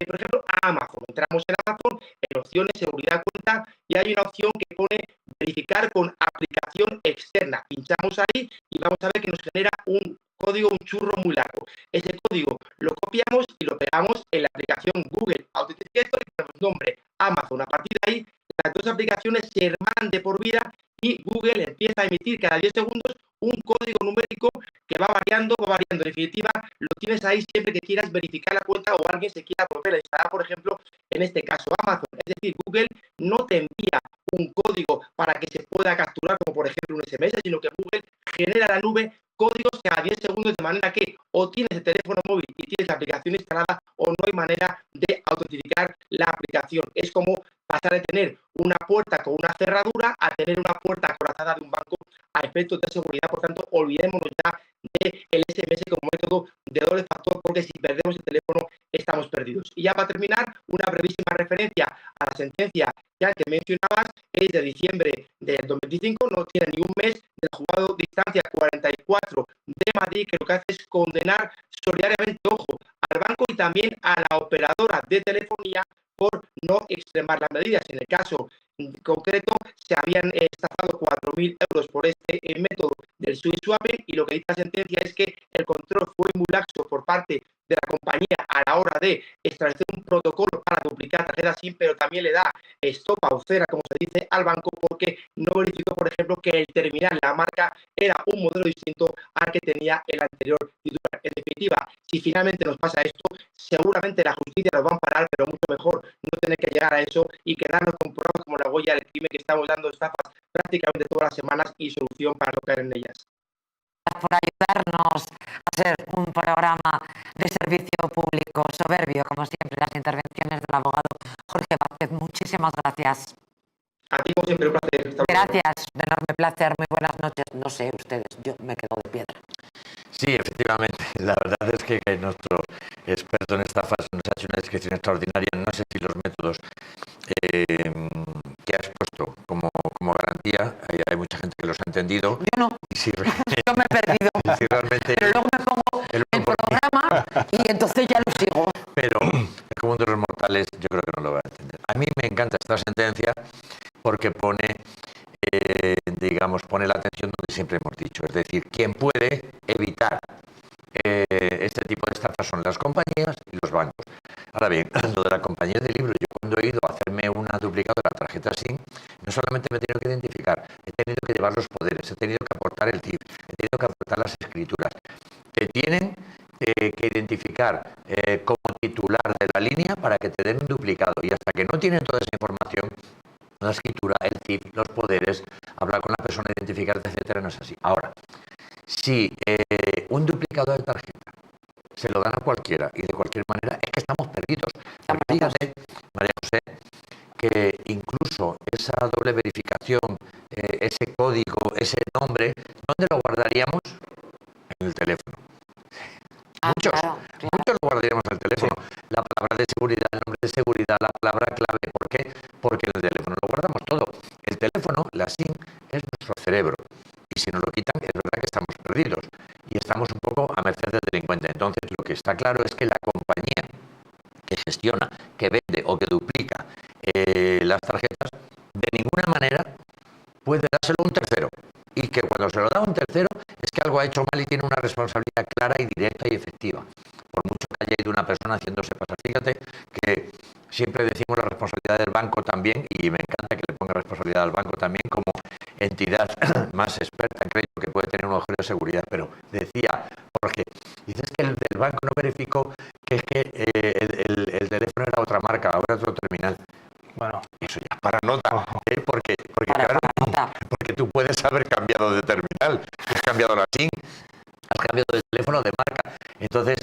por ejemplo, a Amazon. Entramos en Amazon, en opciones, seguridad, cuenta, y hay una opción que pone verificar con aplicación externa. Pinchamos ahí y vamos a ver que nos genera un código, un churro muy largo. Ese código lo copiamos y lo pegamos en la aplicación Google Authenticator y ponemos nombre Amazon. A partir de ahí, las 2 aplicaciones se hermanan de por vida y Google empieza a emitir cada 10 segundos un código numérico que va variando. En definitiva, lo tienes ahí siempre que quieras verificar la cuenta o alguien se quiera volver a instalar, por ejemplo, en este caso Amazon. Es decir, Google no te envía un código para que se pueda capturar, como por ejemplo un SMS, sino que Google genera la nube códigos cada 10 segundos, de manera que o tienes el teléfono móvil y tienes la aplicación instalada o no hay manera de autentificar la aplicación. Es como pasar de tener una puerta con una cerradura a tener una puerta acorazada de un banco a efectos de seguridad. Por tanto, olvidémonos ya del SMS como método de doble factor, porque si perdemos el teléfono estamos perdidos. Y ya para terminar, una brevísima referencia a la sentencia ya que mencionabas, es de diciembre del 2025, no tiene ni un mes, del juzgado de instancia 44 de Madrid, que lo que hace es condenar solidariamente, ojo, al banco y también a la operadora de telefonía por no extremar las medidas. En el caso concreto, se habían estafado 4.000 euros por este método del switch swapping, y lo que dice la sentencia es que el control fue muy laxo por parte de la compañía a la hora de establecer un protocolo para duplicar tarjetas SIM, pero también le da estopa o cera, como se dice, al banco, porque no verificó, por ejemplo, que el terminal, la marca, era un modelo distinto al que tenía el anterior titular. En definitiva, si finalmente nos pasa esto, seguramente la justicia nos va a amparar, pero mucho mejor no tener que llegar a eso y quedarnos con programas como la huella del crimen, que estamos dando estafas prácticamente todas las semanas y solución para no caer en ellas. Por ayudarnos a hacer un programa de servicio público soberbio, como siempre, las intervenciones del abogado Jorge Vázquez. Muchísimas gracias. A ti, como siempre, un placer. Gracias, de enorme placer. Muy buenas noches. No sé, ustedes, yo me quedo de piedra. Sí, efectivamente. La verdad es que nuestro experto en estafas nos ha hecho una descripción extraordinaria. No sé si los métodos que ha expuesto como garantía, hay mucha gente que los ha entendido. Yo no. Y si yo me he perdido. Y si realmente, pero luego me pongo el programa y entonces ya lo sigo. Pero el común de los mortales yo creo que no lo va a entender. A mí me encanta esta sentencia porque pone la atención donde siempre hemos dicho. Es decir, quien puede evitar este tipo de estafas son las compañías y los bancos. Ahora bien, lo de la compañía de libros, yo cuando he ido a hacerme una duplicado de la tarjeta SIM, no solamente me he tenido que identificar, he tenido que llevar los poderes, he tenido que aportar el TIP, he tenido que aportar las escrituras. Te tienen que identificar como titular de la línea para que te den un duplicado, y hasta que no tienen toda esa información, la escritura, el TIP, los poderes, hablar con la persona, identificarte, etcétera, no es así. Ahora, si un duplicado de tarjeta se lo dan a cualquiera y de cualquier manera, es que estamos perdidos. Porque fíjate, María José, que incluso esa doble verificación, ese código, ese nombre, ¿dónde lo guardaríamos? En el teléfono. Muchos lo guardaríamos en el teléfono. La palabra de seguridad, el nombre de seguridad, la palabra clave. ¿Por qué? Porque en el teléfono lo guardamos todo. El teléfono, la SIM, es nuestro cerebro. Y si nos lo quitan, es verdad que estamos perdidos. Y estamos un poco a merced del delincuente. Entonces, lo que está claro es que la compañía que gestiona, que vende o que duplica las tarjetas, de ninguna manera puede dárselo a un tercero. Y que cuando se lo da a un tercero es que algo ha hecho mal y tiene una responsabilidad clara y directa y efectiva. Por mucho que haya ido una persona haciéndose pasar. Fíjate que siempre decimos la responsabilidad del banco también, y me encanta que le ponga responsabilidad al banco también como entidad más experta en crédito que puede tener un agujero de seguridad. Pero decía, porque dices que el del banco no verificó que es que el teléfono era otra marca, ahora otro terminal. Bueno, eso ya es para nota, porque tú puedes haber cambiado de terminal, has cambiado la SIM, has cambiado de teléfono, de marca. Entonces,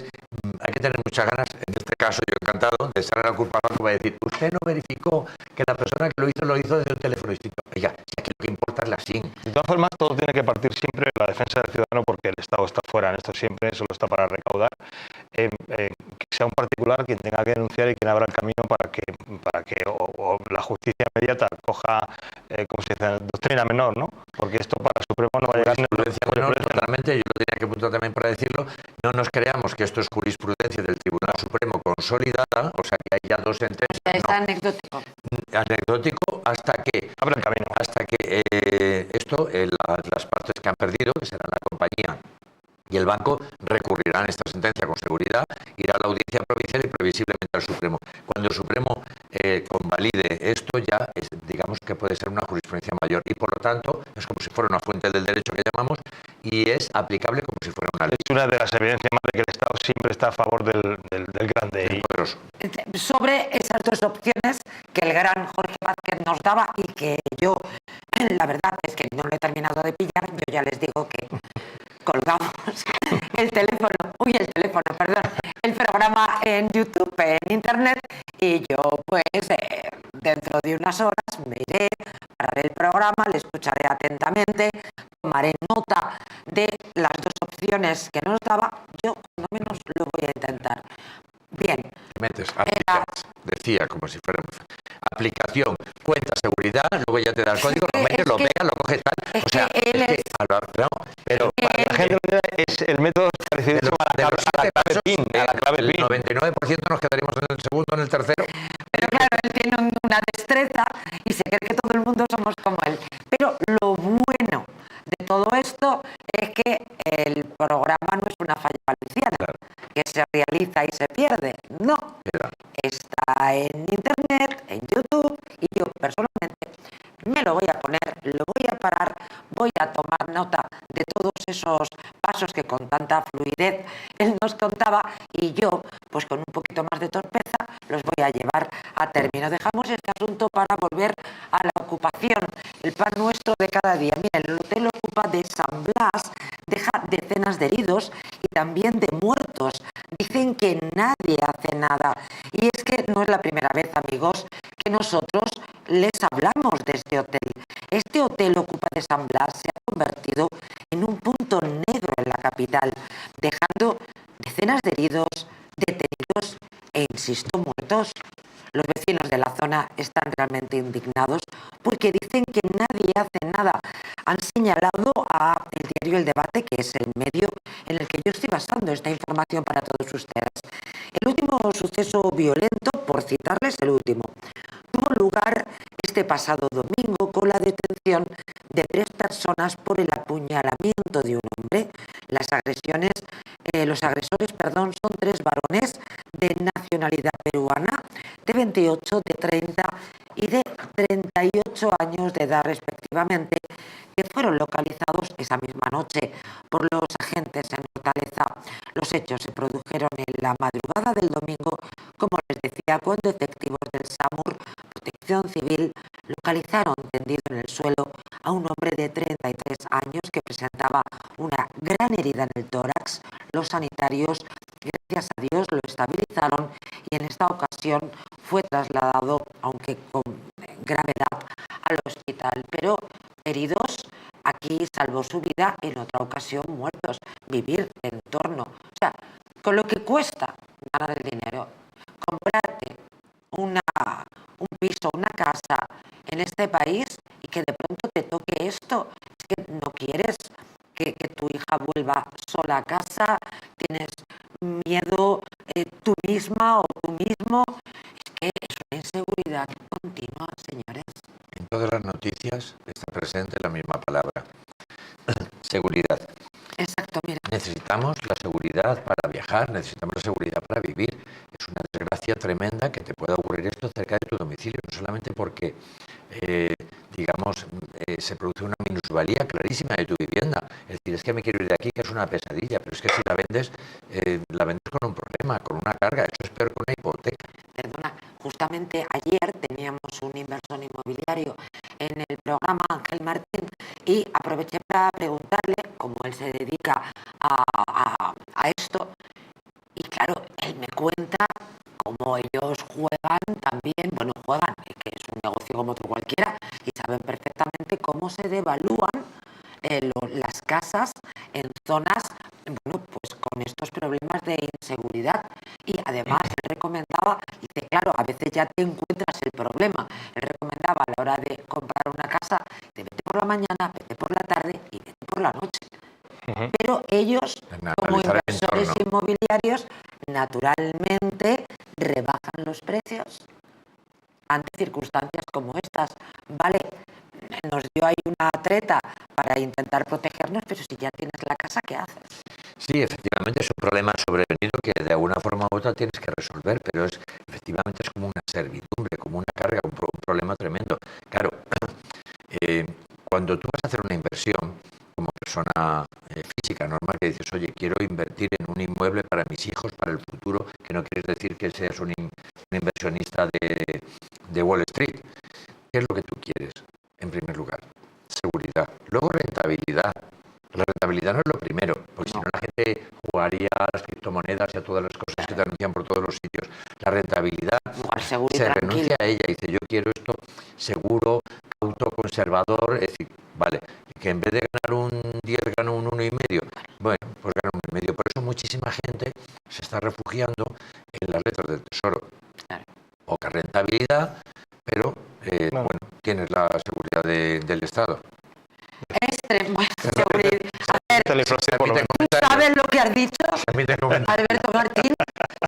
hay que tener muchas ganas, en este caso yo encantado, de echarle la culpa al banco y decir, usted no verificó que la persona que lo hizo desde un teléfono distinto. Oiga, si aquí lo que importa es la SIM. De todas formas, todo tiene que partir siempre de la defensa del ciudadano, porque el Estado está fuera en esto siempre, solo está para recaudar. Que sea un particular quien tenga que denunciar y quien abra el camino para que o la justicia inmediata coja, como se dice, doctrina menor, ¿no? Porque esto para el Supremo no va a llegar ni menor, totalmente, yo lo tenía que apuntar también para decirlo. No nos creamos que esto es jurisprudencia del Tribunal Supremo consolidada, o sea que hay ya dos sentencias. Es anecdótico. Anecdótico hasta que abre el camino. Hasta que las partes que han perdido, que serán la compañía y el banco, recurrirán a esta sentencia con seguridad, irá a la audiencia provincial y previsiblemente al Supremo. Cuando el Supremo convalide esto, ya digamos que puede ser una jurisprudencia mayor, y por lo tanto es como si fuera una fuente del derecho que llamamos, y es aplicable como si fuera una ley. Es una de las evidencias más de que el Estado siempre está a favor del grande y poderoso. Sobre esas dos opciones que el gran Jorge Vázquez nos daba, y que yo, la verdad es que no lo he terminado de pillar, yo ya les digo que colgamos el programa en YouTube, en Internet, y yo pues dentro de unas horas me iré, pararé el programa, le escucharé atentamente, tomaré nota de las dos opciones que nos daba, yo cuando menos lo voy a intentar. Bien. Metes, decía como si fuera aplicación, cuenta seguridad, luego ya te da el código, lo metes, lo pegas, lo coges tal. O sea, pero para la gente es el método establecido a la clave PIN. El 99% nos quedaremos en el segundo, en el tercero. Pero claro, él tiene una destreza y se cree que todo el mundo somos como él. Pero lo bueno de todo esto es que el programa no es una falla valenciana, que se realiza y se pierde. No, está en Internet, en YouTube, y yo personalmente me lo voy a poner, lo voy a parar, voy a tomar nota de todos esos pasos que con tanta fluidez él nos contaba, y yo, pues con un poquito más de torpeza, los voy a llevar a término. Dejamos este asunto para volver a la ocupación, el pan nuestro de cada día. Miren, el hotel Ocupa de San Blas deja decenas de heridos y también de muertos. Dicen que nadie hace nada. Y es que no es la primera vez, amigos, que nosotros les hablamos de este hotel. Este hotel Ocupa de San Blas se ha convertido en un punto negro en la capital, dejando decenas de heridos, detenidos e, insisto, muertos. Los vecinos de la zona están realmente indignados porque dicen que nadie hace nada. Han señalado a el diario El Debate, que es el medio en el que yo estoy basando esta información para todos ustedes. El último suceso violento, por citarles el último, tuvo lugar este pasado domingo con la detención de 3 personas por el apuñalamiento de un hombre. Los agresores, son 3 varones de nacionalidad peruana, de 28, de 30 y de 38 años de edad respectivamente, que fueron localizados esa misma noche por los agentes en Hortaleza. Los hechos se produjeron en la madrugada del domingo, como les decía, cuando efectivos del SAMUR, Protección Civil, localizaron tendido en el suelo a un hombre de 33 años que presentaba una gran herida en el tórax. Los sanitarios, gracias a Dios, lo estabilizaron y en esta ocasión fue trasladado, aunque con gravedad, al hospital. Pero heridos, aquí salvó su vida, en otra ocasión muertos. Vivir en torno, o sea, con lo que cuesta ganar el dinero, comprarte un piso, una casa en este país, y que de pronto te toque esto, es que no quieres que tu hija vuelva sola a casa, tienes miedo tú misma o tú mismo. Es que es una inseguridad continua, señores. En todas las noticias está presente la misma palabra: seguridad. Exacto, mira. Necesitamos la seguridad para viajar, necesitamos la seguridad para vivir. Es una desgracia tremenda que te pueda ocurrir esto cerca de tu domicilio, no solamente porque, se produce una minusvalía clarísima de tu vivienda. Es decir, es que me quiero ir de aquí, que es una pesadilla, pero es que si la vendes con un problema, con una carga. Eso es peor que una hipoteca. Perdona, justamente ayer teníamos un inversor inmobiliario en el programa, Ángel Martín, y aproveché para preguntarle cómo él se dedica a esto, y claro, él me cuenta cómo ellos juegan también, que es un negocio como otro cualquiera, y saben perfectamente cómo se devalúan las casas en zonas, pues con estos problemas de inseguridad. Y además él recomendaba, dice, claro, a veces ya te encuentras el problema. Él recomendaba a la hora de comprar una casa, te vete por la mañana, vete por la tarde y vete por la noche. Pero ellos, como inversores inmobiliarios, naturalmente rebajan los precios ante circunstancias como estas. Vale, nos dio ahí una treta para intentar protegernos, pero si ya tienes la casa, ¿qué haces? Sí, efectivamente es un problema sobrevenido que de alguna forma u otra tienes que resolver, pero efectivamente es como una servidumbre, como una carga, un problema tremendo. Claro, cuando tú vas a hacer una inversión como persona física normal, que dices, oye, quiero invertir en un inmueble para mis hijos, para el futuro, que no quieres decir que seas un inversionista de Wall Street. ¿Qué es lo que tú quieres? En primer lugar, seguridad. Luego, rentabilidad. La rentabilidad no es lo primero, porque si no la gente jugaría a las criptomonedas y a todas las cosas que te anuncian por todos los sitios. La rentabilidad se renuncia a ella, dice yo quiero esto seguro, cauto, conservador, es decir, vale, que en vez de ganar un 10 gano un 1,5, bueno, pues gano un 1,5. Por eso muchísima gente se está refugiando en las letras del Tesoro. Poca rentabilidad, pero bueno, tienes la seguridad del Estado. ¿Tú sabes lo que has dicho? Alberto Martín,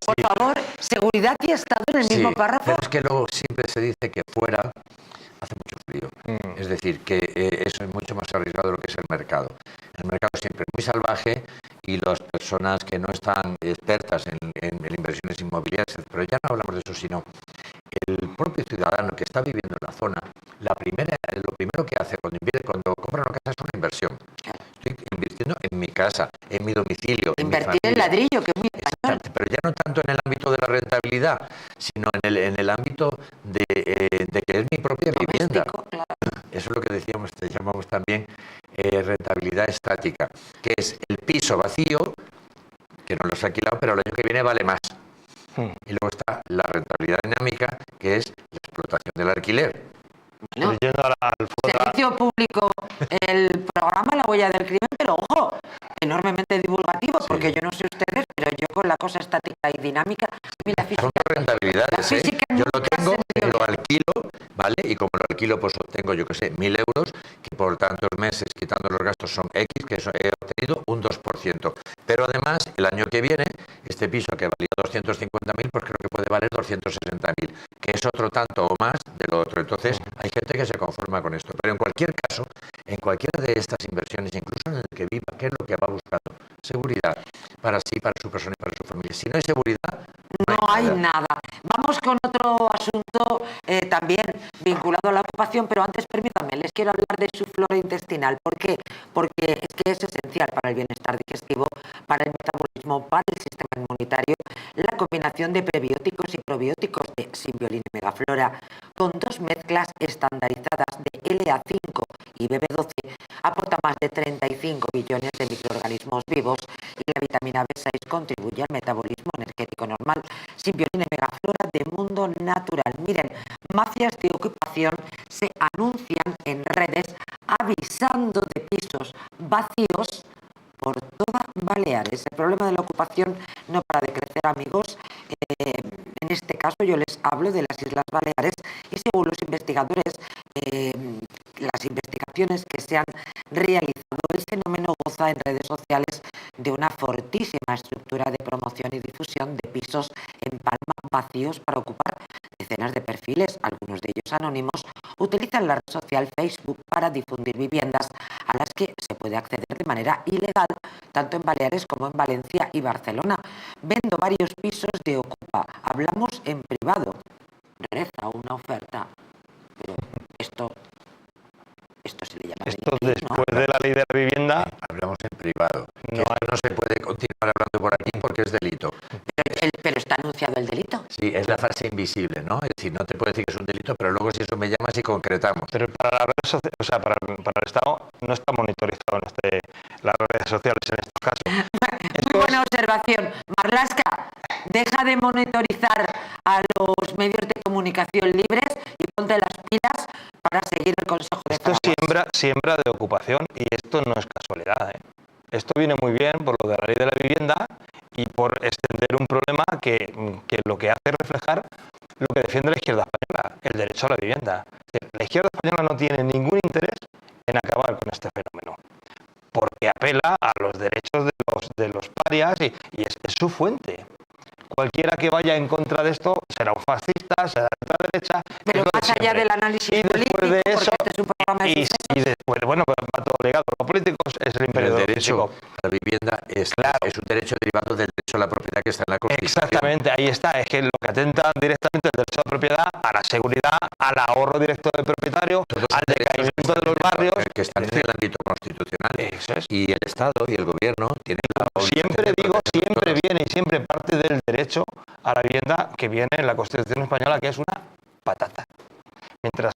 por favor, seguridad y Estado en el mismo párrafo. Pero es que luego siempre se dice que fuera hace mucho frío. Es decir, que eso es mucho más arriesgado de lo que es el mercado. El mercado siempre es muy salvaje y las personas que no están expertas en inversiones inmobiliarias, pero ya no hablamos de eso, sino el propio ciudadano que está viviendo en la zona, lo primero que hace cuando compra una casa es una inversión. Estoy invirtiendo en mi casa, en mi domicilio, invertir en ladrillo, que es muy español. Pero ya no tanto en el ámbito de la rentabilidad, sino en el ámbito de que es mi propia vivienda. Claro. Eso es lo que llamamos también rentabilidad estática, que es el piso vacío, que no lo has alquilado, pero el año que viene vale más. Y luego está la rentabilidad dinámica, que es la explotación del alquiler. No. Servicio público, el programa La Huella del Crimen, pero ojo, enormemente divulgativo, porque yo no sé ustedes, pero yo con la cosa estática y dinámica, la física, son rentabilidades, yo lo tengo, lo alquilo, ¿vale? Y como lo alquilo, pues obtengo, yo qué sé, 1.000 euros, que por tantos meses, quitando los gastos, son X, que he obtenido un 2%. Pero además, el año que viene, este piso que valía 250.000, pues creo que puede valer 260.000, que es otro tanto o más de lo otro. Entonces, hay gente que se conforma con esto. Pero en cualquier caso, en cualquiera de estas inversiones, incluso en el que viva, ¿qué es lo que va buscando? Seguridad para sí, para su persona y para su familia. Si no hay seguridad, no hay nada. Vamos con otro asunto también vinculado a la ocupación, pero antes permítanme, les quiero hablar de su flora intestinal. ¿Por qué? Porque es que es esencial para el bienestar digestivo, para el metabolismo, para el sistema inmunitario, la combinación de prebióticos y probióticos de Symbiolin y Megaflora con 2 mezclas estandarizadas de LA5 y BB12 aporta más de 35 billones de microorganismos vivos y la vitamina B6 contribuye al metabolismo energético normal. Symbiolin y Megaflora de Mundo Natural. Miren, mafias de ocupación se anuncian en redes avisando de pisos vacíos por toda Baleares. El problema de la ocupación no para de crecer, amigos. En este caso yo les hablo de las Islas Baleares y según los investigadores, las investigaciones que se han realizado, el fenómeno goza en redes sociales de una fortísima estructura de promoción y difusión de pisos en Palma vacíos para ocupar. Decenas de perfiles, algunos de ellos anónimos, utilizan la red social Facebook para difundir viviendas a las que se puede acceder de manera ilegal, tanto en Baleares como en Valencia y Barcelona. Vendo varios pisos de Ocupa. Hablamos en privado. Reza una oferta. Pero esto se le llama... Esto después de la ley de la vivienda... Hablamos en privado. No se puede continuar hablando por aquí porque es delito. Pero está anunciado el delito. Sí, es la fase invisible, ¿no? Es decir, no te puedo decir que es un delito, pero luego si eso me llamas y concretamos. Pero para la red social, o sea, para el Estado no está monitorizado las redes sociales en estos casos. Muy buena observación. Marlaska, deja de monitorizar a los medios de comunicación libres y ponte las pilas para seguir el consejo de Esto siembra de ocupación y esto no es casualidad, ¿eh? Esto viene muy bien por lo de la ley de la vivienda y por extender un problema que lo que hace es reflejar lo que defiende la izquierda española, el derecho a la vivienda. La izquierda española no tiene ningún interés en acabar con este fenómeno, porque apela a los derechos de los parias y es su fuente. Cualquiera que vaya en contra de esto será un fascista, será de la derecha. Pero más allá del análisis político, de eso, porque este es un programa de y después, bueno, pero va todo ligado. Los políticos es el imperio del derecho a la vivienda es un derecho derivado del derecho a la propiedad que está en la Constitución. Exactamente, ahí está. Es que lo que atenta directamente al derecho a la propiedad, a la seguridad, al ahorro directo del propietario, al decaimiento de los barrios. Que están en el ámbito constitucional. Eso es. Y el Estado y el Gobierno tienen la siempre viene y siempre parte del derecho a la vivienda que viene en la Constitución española, que es una patata. mientras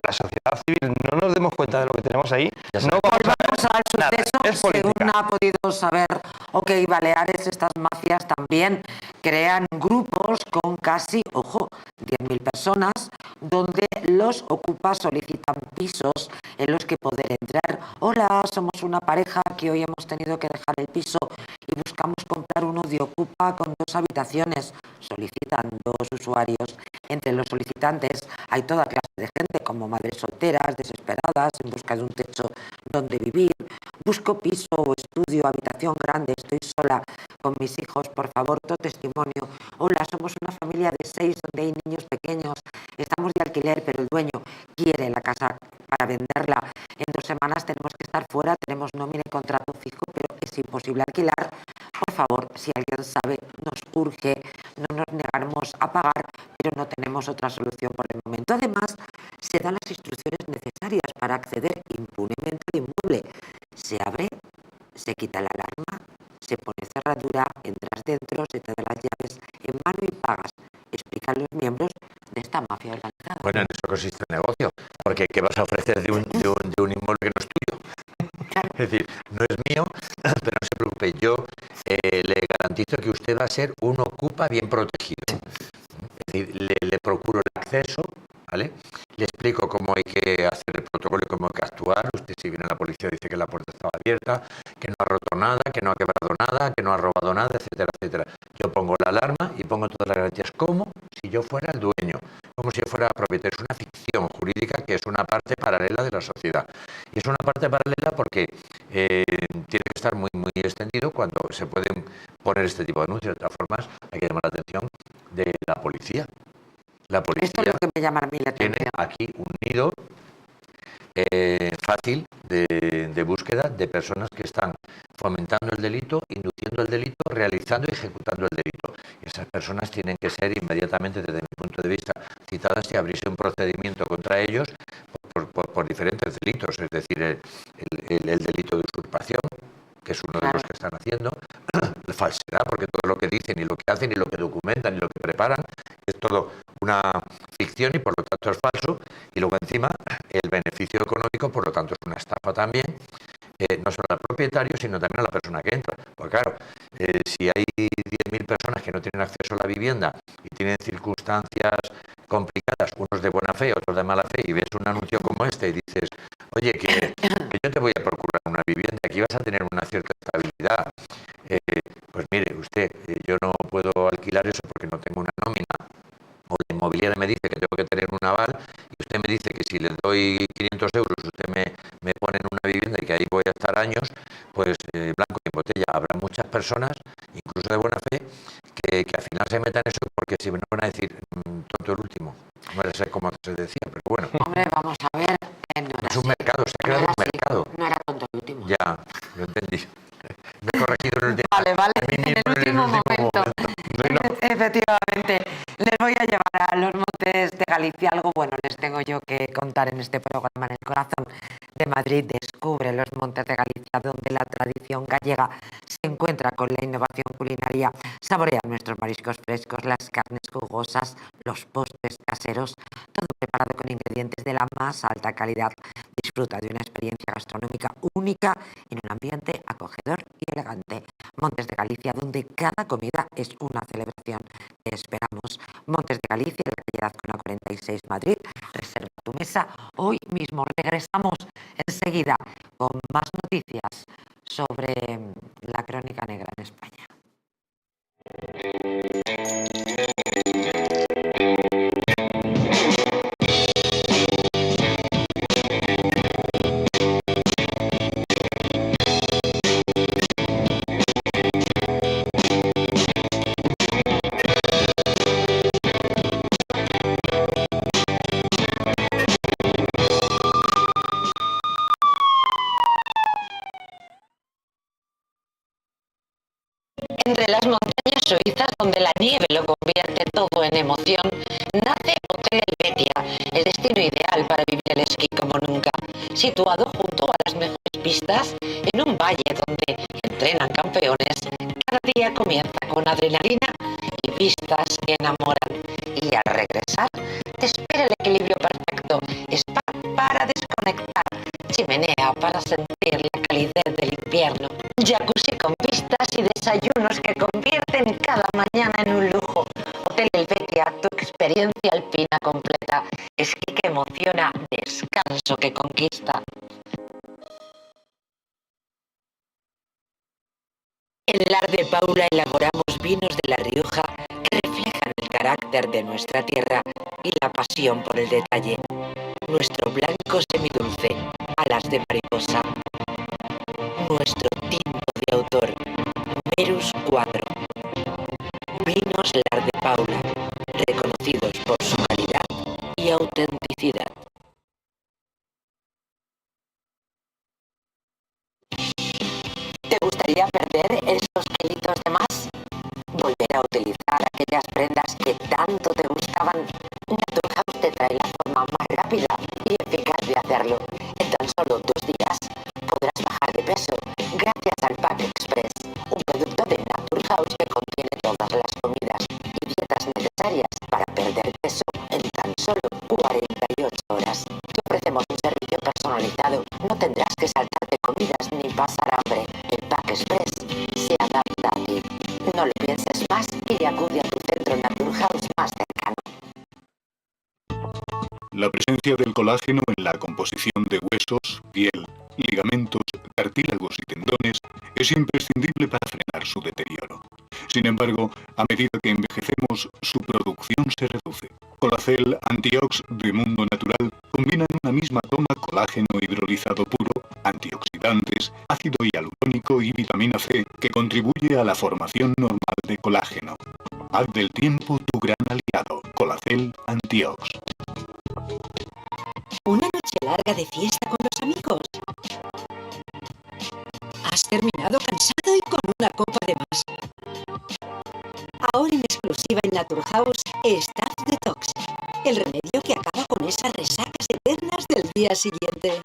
la sociedad civil no nos demos cuenta de lo que tenemos ahí, no Volvamos al nada. suceso. Es política. Según ha podido saber, ok, Baleares, estas mafias también crean grupos con casi, ojo, 10.000 personas, donde los ocupas solicitan pisos en los que poder entrar. Hola, somos una pareja que hoy hemos tenido que dejar el piso y buscamos comprar uno de ocupa con 2 habitaciones. Solicitan 2 usuarios. Entre los solicitantes hay toda clase de gente, como madres solteras, desesperadas, en busca de un techo donde vivir. Busco piso o estudio, habitación grande, estoy sola con mis hijos, por favor, todo testimonio. Hola, somos una familia de 6 donde hay niños pequeños, estamos de alquiler, pero el dueño quiere la casa para venderla. En 2 semanas tenemos que estar fuera, tenemos nómina y contrato fijo, pero es imposible alquilar. Por favor, si alguien sabe, nos urge, no nos negaremos a pagar, pero no tenemos otra solución por el momento. Además, se dan las instrucciones necesarias para acceder impunemente al inmueble. Se abre, se quita la alarma, se pone cerradura, entras dentro, se te dan las llaves en mano y pagas. Explican los miembros de esta mafia organizada. Bueno, en eso consiste el negocio, porque ¿qué vas a ofrecer de un inmueble que no es tuyo? Es decir, no es mío, pero no se preocupe, yo le garantizo que usted va a ser un ocupa bien protegido. Es decir, le procuro el acceso, ¿vale? Le explico cómo hay que hacer el protocolo y cómo hay que actuar. Usted, si viene a la policía, dice que la puerta estaba abierta, que no ha roto nada, que no ha quebrado nada, que no ha robado nada, etcétera, etcétera. Yo pongo la alarma y pongo todas las garantías como si yo fuera el dueño, como si yo fuera propietario. Es una ficción jurídica que es una parte paralela de la sociedad. Y es una parte paralela porque tiene que estar muy, muy extendido cuando se pueden poner este tipo de anuncios. De todas formas, hay que llamar la atención de la policía. La policía Esto es lo que me llama a mí la atención. tiene aquí un nido fácil de búsqueda de personas que están fomentando el delito, induciendo el delito, realizando y ejecutando el delito. Y esas personas tienen que ser inmediatamente, desde mi punto de vista, citadas y abrirse un procedimiento contra ellos por diferentes delitos, es decir, el delito de usurpación, que es uno de los que están haciendo, la falsedad, porque todo lo que dicen y lo que hacen y lo que documentan y lo que preparan es todo una ficción y por lo tanto es falso, y luego encima el beneficio económico, por lo tanto es una estafa también, no solo al propietario sino también a la persona que entra, porque claro, si hay 10.000 personas que no tienen acceso a la vivienda y tienen circunstancias complicadas, unos de buena fe, otros de mala fe, y ves un anuncio como este y dices, oye, que yo te voy a procurar una vivienda, aquí vas a tener una cierta estabilidad, pues mire, usted, yo no puedo alquilar eso porque no tengo una nómina, o la inmobiliaria me dice que tengo que tener un aval, y usted me dice que si le doy 500 euros, usted me pone en una vivienda y que ahí voy a estar años, pues blanco y en botella. Habrá muchas personas, incluso de buena fe, que al final se metan en eso porque si no van a decir, tonto el último. No era ser como se decía, pero bueno. Hombre, vamos a ver. Es un mercado, se ha creado un mercado. No era tonto el último. Ya, lo entendí. Me he corregido en el Vale, en el último momento. Efectivamente. Les voy a llevar a los Montes de Galicia. Algo bueno les tengo yo que contar en este programa. En el corazón de Madrid descubre los Montes de Galicia, donde la tradición gallega se encuentra con la innovación culinaria. Saborea nuestros mariscos frescos, las carnes jugosas, los postres caseros, todo preparado con ingredientes de la más alta calidad. Disfruta de una experiencia gastronómica única en un ambiente acogedor y elegante. Montes de Galicia, donde cada comida es una celebración. Te esperamos. Montes de Galicia, en la calle Azcona 46, Madrid. Reserva tu mesa hoy mismo. Regresamos enseguida con más noticias sobre la crónica negra en España. Entre las montañas suizas, donde la nieve lo convierte todo en emoción, nace Hotel Helvetia, el destino ideal para vivir el esquí como nunca. Situado junto a las mejores pistas, en un valle donde entrenan campeones, cada día comienza con adrenalina y pistas que enamoran. Y al regresar, te espera el equilibrio perfecto cuarto, spa para desconectar, chimenea para sentir la calidez del invierno, jacuzzi con pistas y desayunos que convierten cada mañana en un lujo. Hotel Helvetia, tu experiencia alpina completa. Esquí que emociona, descanso que conquista. En Lar de Paula elaboramos vinos de La Rioja que reflejan el carácter de nuestra tierra y la pasión por el detalle. Nuestro blanco semidulce, alas de mariposa. Nuestro tinto de autor, Merus 4. Vinos Lar de Paula, reconocidos por su calidad y autenticidad. ¿Te gustaría perder esos kilitos de más? ¿Volver a utilizar aquellas prendas que tanto te gustaban? Naturhaus te trae la forma más rápida y eficaz de hacerlo. En tan solo 2 días podrás bajar de peso gracias al Pack Express, un producto de Naturhaus que contiene todas las comidas y dietas necesarias para perder peso en tan solo 48 horas. Te ofrecemos un servicio personalizado, no tendrás que saltarte comidas ni pasar hambre. El Pack Express se adapta a ti. No lo pienses más y acude a tu centro Naturhaus más cercano. La presencia del colágeno en la composición de huesos, piel, ligamentos, cartílagos y tendones es imprescindible para frenar su deterioro. Sin embargo, a medida que envejecemos, su producción se reduce. Colacel Antiox de Mundo Natural combina en una misma toma colágeno hidrolizado puro, antioxidantes, ácido hialurónico y vitamina C que contribuye a la formación normal de colágeno. Haz del tiempo tu gran aliado. Colacel Antiox. ¿Una noche larga de fiesta con los amigos? ¿Has terminado cansado y con una copa de más? Ahora en exclusiva en Naturhaus, Staff Detox, el remedio que acaba con esas resacas eternas del día siguiente.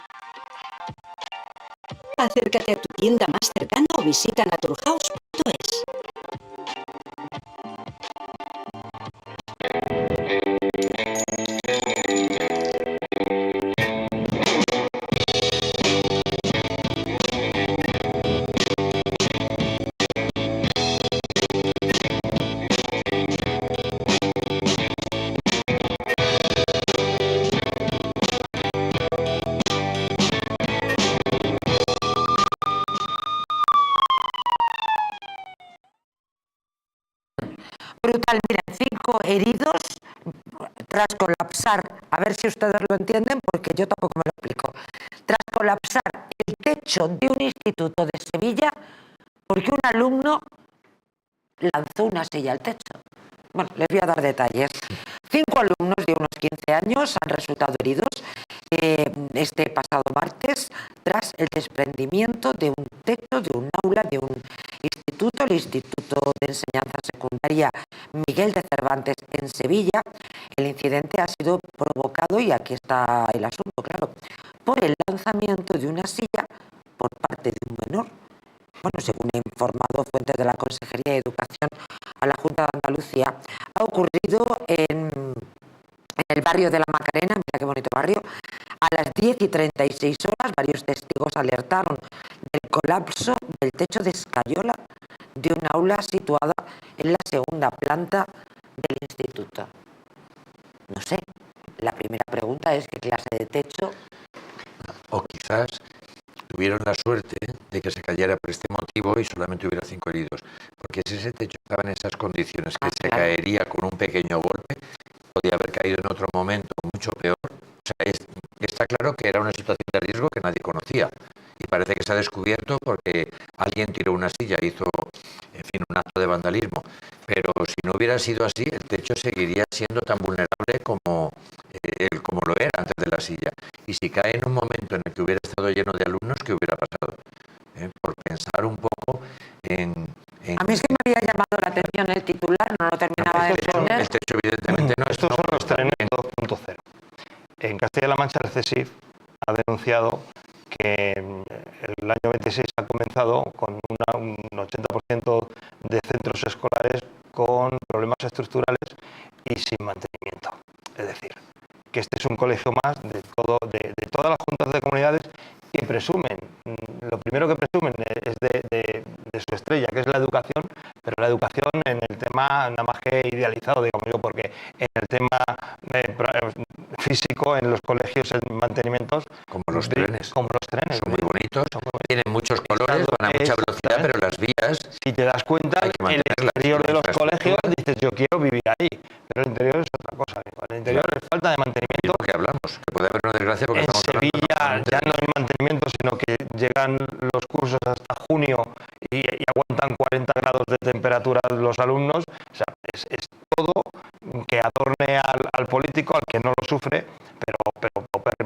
Acércate a tu tienda más cercana o visita naturhaus.es. Brutal, miren, 5 heridos tras colapsar, a ver si ustedes lo entienden porque yo tampoco me lo explico, tras colapsar el techo de un instituto de Sevilla porque un alumno lanzó una silla al techo. Bueno, les voy a dar detalles. 5 alumnos de unos 15 años han resultado heridos este pasado martes tras el desprendimiento de un techo de un aula de un instituto, el Instituto de Enseñanza Secundaria Miguel de Cervantes en Sevilla. El incidente ha sido provocado, y aquí está el asunto, claro, por el lanzamiento de una silla por parte de un menor. Bueno, según ha informado fuentes de la Consejería de Educación a la Junta de Andalucía, ha ocurrido en el barrio de la Macarena, mira qué bonito barrio, a las 10:36 horas. Varios testigos alertaron del colapso del techo de escayola de un aula situada en la segunda planta del instituto. No sé, la primera pregunta es ¿qué clase de techo? O quizás tuvieron la suerte de que se cayera por este motivo y solamente hubiera 5 heridos. Porque si ese techo estaba en esas condiciones, que se caería con un pequeño golpe, podía haber caído en otro momento mucho peor. O sea, está claro que era una situación de riesgo que nadie conocía. Y parece que se ha descubierto porque alguien tiró una silla, hizo, en fin, un acto de vandalismo. Pero si no hubiera sido así, el techo seguiría siendo tan vulnerable como lo era antes de la silla. Y si cae en un momento en el que hubiera estado lleno de alumnos, ¿qué hubiera pasado? Por pensar un poco en... A mí es que me había llamado la atención el titular, no lo terminaba de entender. El techo evidentemente no es... Estos son los trenes 2.0. En Castilla-La Mancha, el CSIF ha denunciado que el año 26 ha comenzado con un 80% de centros escolares con problemas estructurales y sin mantenimiento. Es decir, que este es es un colegio más de todas las juntas de comunidades que presumen, lo primero que presumen es de su estrella, que es la educación, pero la educación en el tema nada más que idealizado, digamos yo, porque en el tema físico, en los colegios, en mantenimientos... Como los trenes. Como los trenes. Son muy bonitos, tienen muchos colores, van a mucha velocidad, pero las vías... Si te das cuenta, el exterior de los colegios, dices, yo quiero vivir ahí, pero el interior es otra cosa. El interior es falta de mantenimiento. Es lo que hablamos, que puede haber una desgracia porque en Sevilla ya no hay mantenimiento, sino que llegan los cursos hasta junio y aguantan 40 grados de temperatura los alumnos. O sea, es todo que adorne al político, al que no lo sufre, pero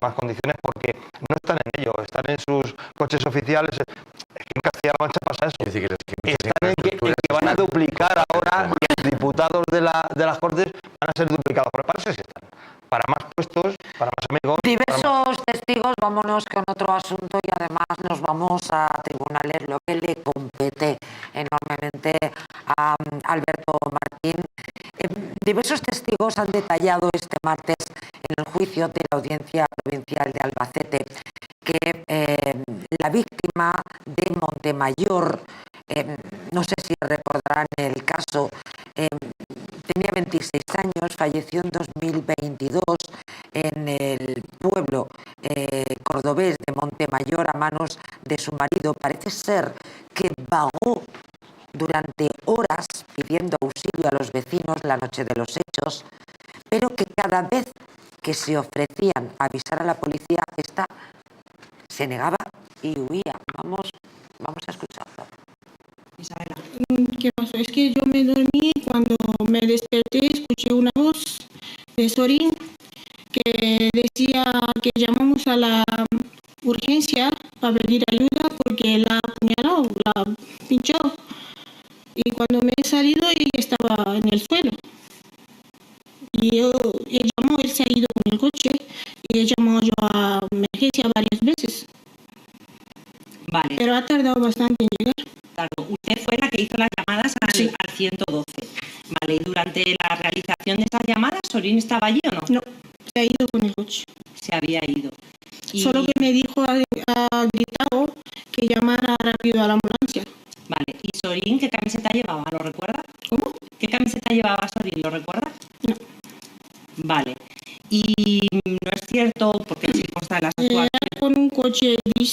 más condiciones porque no están en ello, están en sus coches oficiales. Es que en Castilla-La Mancha pasa eso. Es decir, están en que van a duplicar ahora, los diputados de las Cortes van a ser duplicados, pero para eso sí están. Para más puestos, para más amigos. Diversos testigos, vámonos con otro asunto y además nos vamos a tribunales, lo que le compete enormemente a Alberto Martín. Diversos testigos han detallado este martes en el juicio de la Audiencia Provincial de Albacete que la víctima de Montemayor, no sé si recordarán el caso, tenía 26 años, falleció en 2022 en el pueblo cordobés de Montemayor a manos de su marido. Parece ser que vagó durante horas pidiendo auxilio a los vecinos la noche de los hechos, pero que cada vez que se ofrecían a avisar a la policía, esta se negaba y huía. Vamos a escucharlo. Isabela. ¿Qué pasó? Es que yo me dormí y cuando me desperté escuché una voz de Sorín que decía que llamamos a la urgencia para pedir ayuda porque la ha apuñalado, la ha pinchado. Y cuando me he salido ella estaba en el suelo. Y él se ha ido con el coche y he llamado yo a emergencia varias veces. Vale. Pero ha tardado bastante en llegar. Claro, usted fue la que hizo las llamadas al 112. Vale, y durante la realización de esas llamadas, ¿Sorín estaba allí o no? No, se ha ido con el coche. Se había ido. Y... Solo que me dijo, ha gritado que llamara rápido a la ambulancia. Vale, ¿y Sorín qué camiseta llevaba? ¿Lo recuerda? ¿Cómo? ¿Qué camiseta llevaba Sorín? ¿Lo recuerda? No. Vale. Y no es cierto, porque sí consta de las actuaciones. Con un coche gris.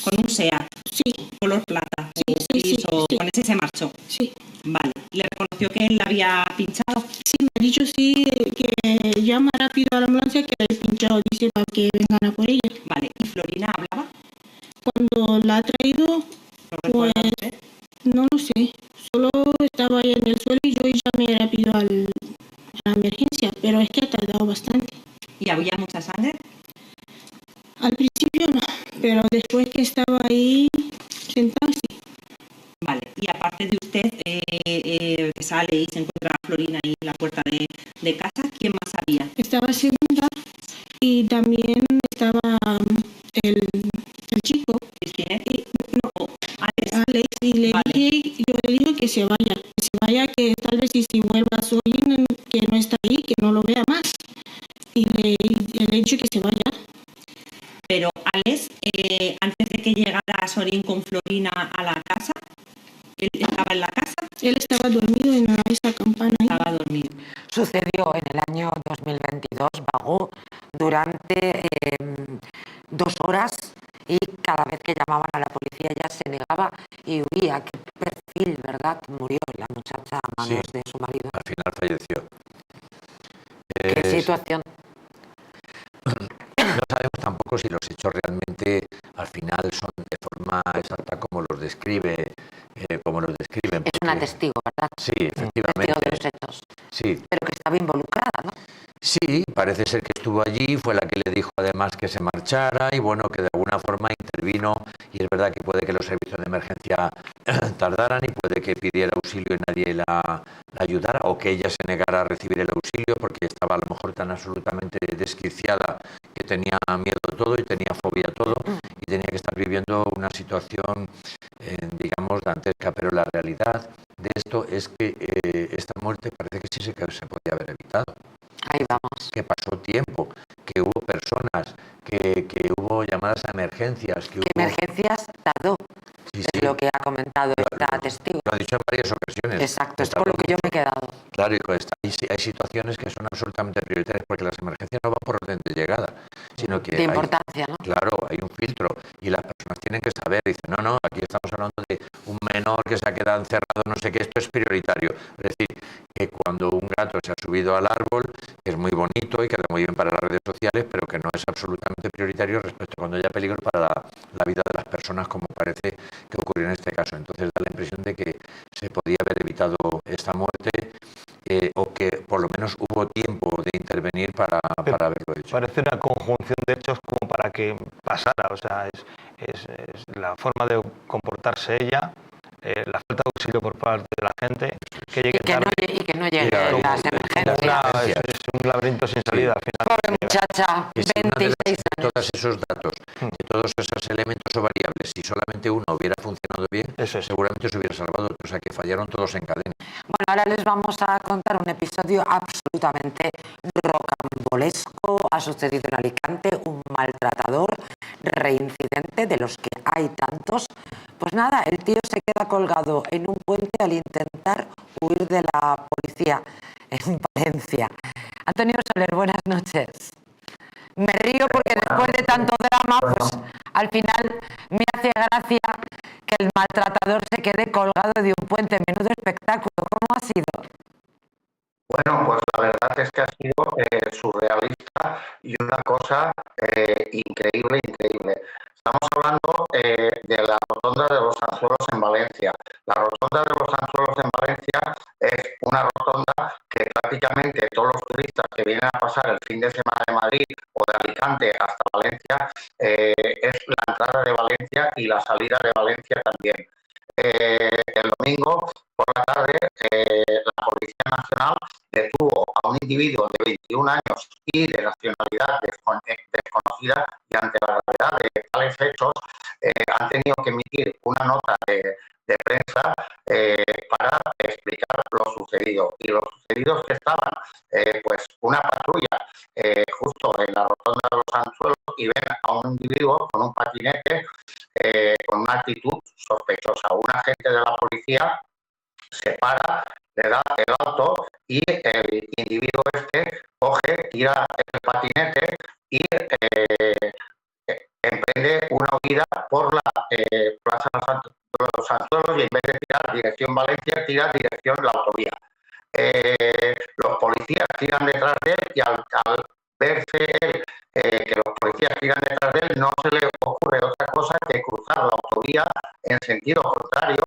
Con un SEAT. Sí. Color plata. Sí. Con ese se marchó. Sí. Vale. ¿Le reconoció que él la había pinchado? Sí, me ha dicho sí, que llama rápido a la ambulancia que la he pinchado, dice, para que vengan a por ella. Vale. ¿Y Florina hablaba? Cuando la ha traído, pues no lo sé. Solo estaba ahí en el suelo y yo llamé rápido a la emergencia, pero es que ha tardado bastante. ¿Y había mucha sangre? Al principio no, pero después que estaba ahí sentada, sí. Vale, y aparte de usted, que sale y se encuentra a Florina ahí en la puerta de casa, ¿quién más había? Estaba segunda y también estaba el chico. ¿Cristina? No, Alex, y yo le dije que se vaya, que tal vez si vuelva a Sorín, que no está ahí, que no lo vea más. Y le he dicho que se vaya. Pero Alex, antes de que llegara Sorín con Florina a la casa, ¿él estaba en la casa? Él estaba dormido en esa campana. Estaba dormido. Sucedió en el año 2022, vagó durante 2 horas y cada vez que llamaban a la policía ya se negaba y huía. Qué perfil, ¿verdad? Murió la muchacha a manos de su marido. Al final falleció. ¿Qué situación? No sabemos tampoco si los hechos realmente al final son de forma exacta como los describen. Es una testigo, ¿verdad? Sí, efectivamente. Testigo de los hechos. Sí. Pero que estaba involucrada, ¿no? Sí, parece ser que estuvo allí, fue la que le dijo además que se marchara y bueno, que de alguna forma intervino y es verdad que puede que los servicios de emergencia tardaran y puede que pidiera auxilio y nadie la ayudara o que ella se negara a recibir el auxilio porque estaba a lo mejor tan absolutamente desquiciada que tenía miedo a todo y tenía fobia a todo y tenía que estar viviendo una situación, digamos, dantesca, pero la realidad de esto es que esta muerte parece que sí se podía haber evitado. Ahí vamos. Que pasó tiempo, que llamadas a emergencias. ¿Qué emergencias tardó? Sí, Es lo que ha comentado esta testigo. Lo ha dicho en varias ocasiones. Exacto, es por lo que yo me he quedado. Claro, hay situaciones que son absolutamente prioritarias porque las emergencias no van por orden de llegada, sino que de importancia, ¿no? Claro, hay un filtro y las personas tienen que saber, dicen, no, aquí estamos hablando de un menor que se ha quedado encerrado, no sé qué, esto es prioritario. Es decir, que cuando un gato se ha subido al árbol, que es muy bonito y queda muy bien para las redes sociales, pero que no es absolutamente prioritario respecto a cuando haya peligro para la vida de las personas, como parece que ocurrió en este caso. Entonces da la impresión de que se podía haber evitado esta muerte o que por lo menos hubo tiempo de intervenir para haberlo hecho. Parece una conjunción de hechos como para que pasara, o sea, es la forma de comportarse ella, la falta de auxilio por parte de la gente, que llegue tarde. Y que no llegue las emergencias. Es un laberinto sin salida al final. Pobre muchacha, 26 años. Todos esos datos, de todos esos elementos o variables, si solamente uno hubiera funcionado bien, seguramente se hubiera salvado, o sea que fallaron todos en cadena. Bueno, ahora les vamos a contar un episodio absolutamente rocambolesco. Ha sucedido en Alicante, un maltratador reincidente, de los que hay tantos. Pues nada, el tío se queda colgado en un puente al intentar huir de la policía en Valencia. Antonio Soler, buenas noches. Me río porque después de tanto drama, pues al final me hace gracia que el maltratador se quede colgado de un puente. Menudo espectáculo. ¿Cómo ha sido? Bueno, pues la verdad es que ha sido surrealista y una cosa increíble. Estamos hablando de la rotonda de los Anzuelos en Valencia. La rotonda de los Anzuelos en Valencia es una rotonda que prácticamente todos los turistas que vienen a pasar el fin de semana de Madrid o de Alicante hasta Valencia es la entrada de Valencia y la salida de Valencia también. El domingo por la tarde la Policía Nacional detuvo a un individuo de 21 años y de nacionalidad desconocida y ante la gravedad de tales hechos han tenido que emitir una nota de prensa para explicar lo sucedido. Y los sucedidos que estaban, pues una patrulla justo en la rotonda de los Anzuelos y ven a un individuo con un patinete con una actitud sospechosa. Un agente de la policía se para, le da el alto y el individuo coge, tira el patinete y emprende una huida por la Plaza de los Anzuelos y en vez de tirar dirección Valencia, tira dirección la autovía. Los policías tiran detrás de él y al verse él que los policías tiran detrás de él, no se le ocurre otra cosa que cruzar la autovía en sentido contrario,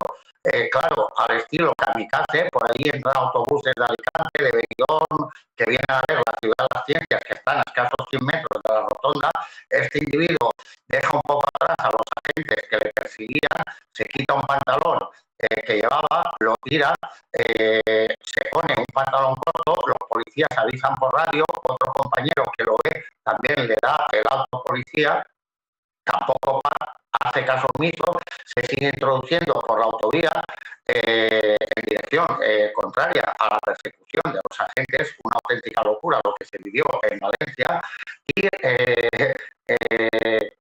claro, al estilo kamikaze. Por ahí entran autobuses de Alicante, de Benidorm, que vienen a ver la ciudad de las ciencias, que están a escasos 100 metros de la rotonda. Este individuo deja un poco atrás a los agentes que le perseguían, se quita un pantalón que llevaba, lo tira, se pone un pantalón corto, los policías avisan por radio, otro compañero que lo ve también le da el alto policía, tampoco hace caso omiso, se sigue introduciendo por la autovía en dirección contraria a la persecución de los agentes, una auténtica locura lo que se vivió en Valencia, y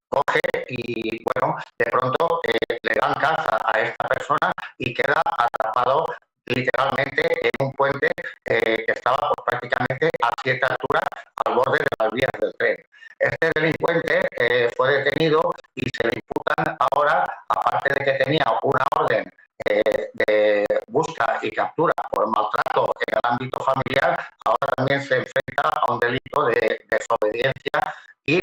coge y bueno, de pronto le dan caza a esta persona y queda atrapado literalmente en un puente que estaba pues, prácticamente a cierta altura al borde de las vías del tren. Este delincuente fue detenido y se le imputan ahora, aparte de que tenía una orden de busca y captura por maltrato en el ámbito familiar, ahora también se enfrenta a un delito de desobediencia y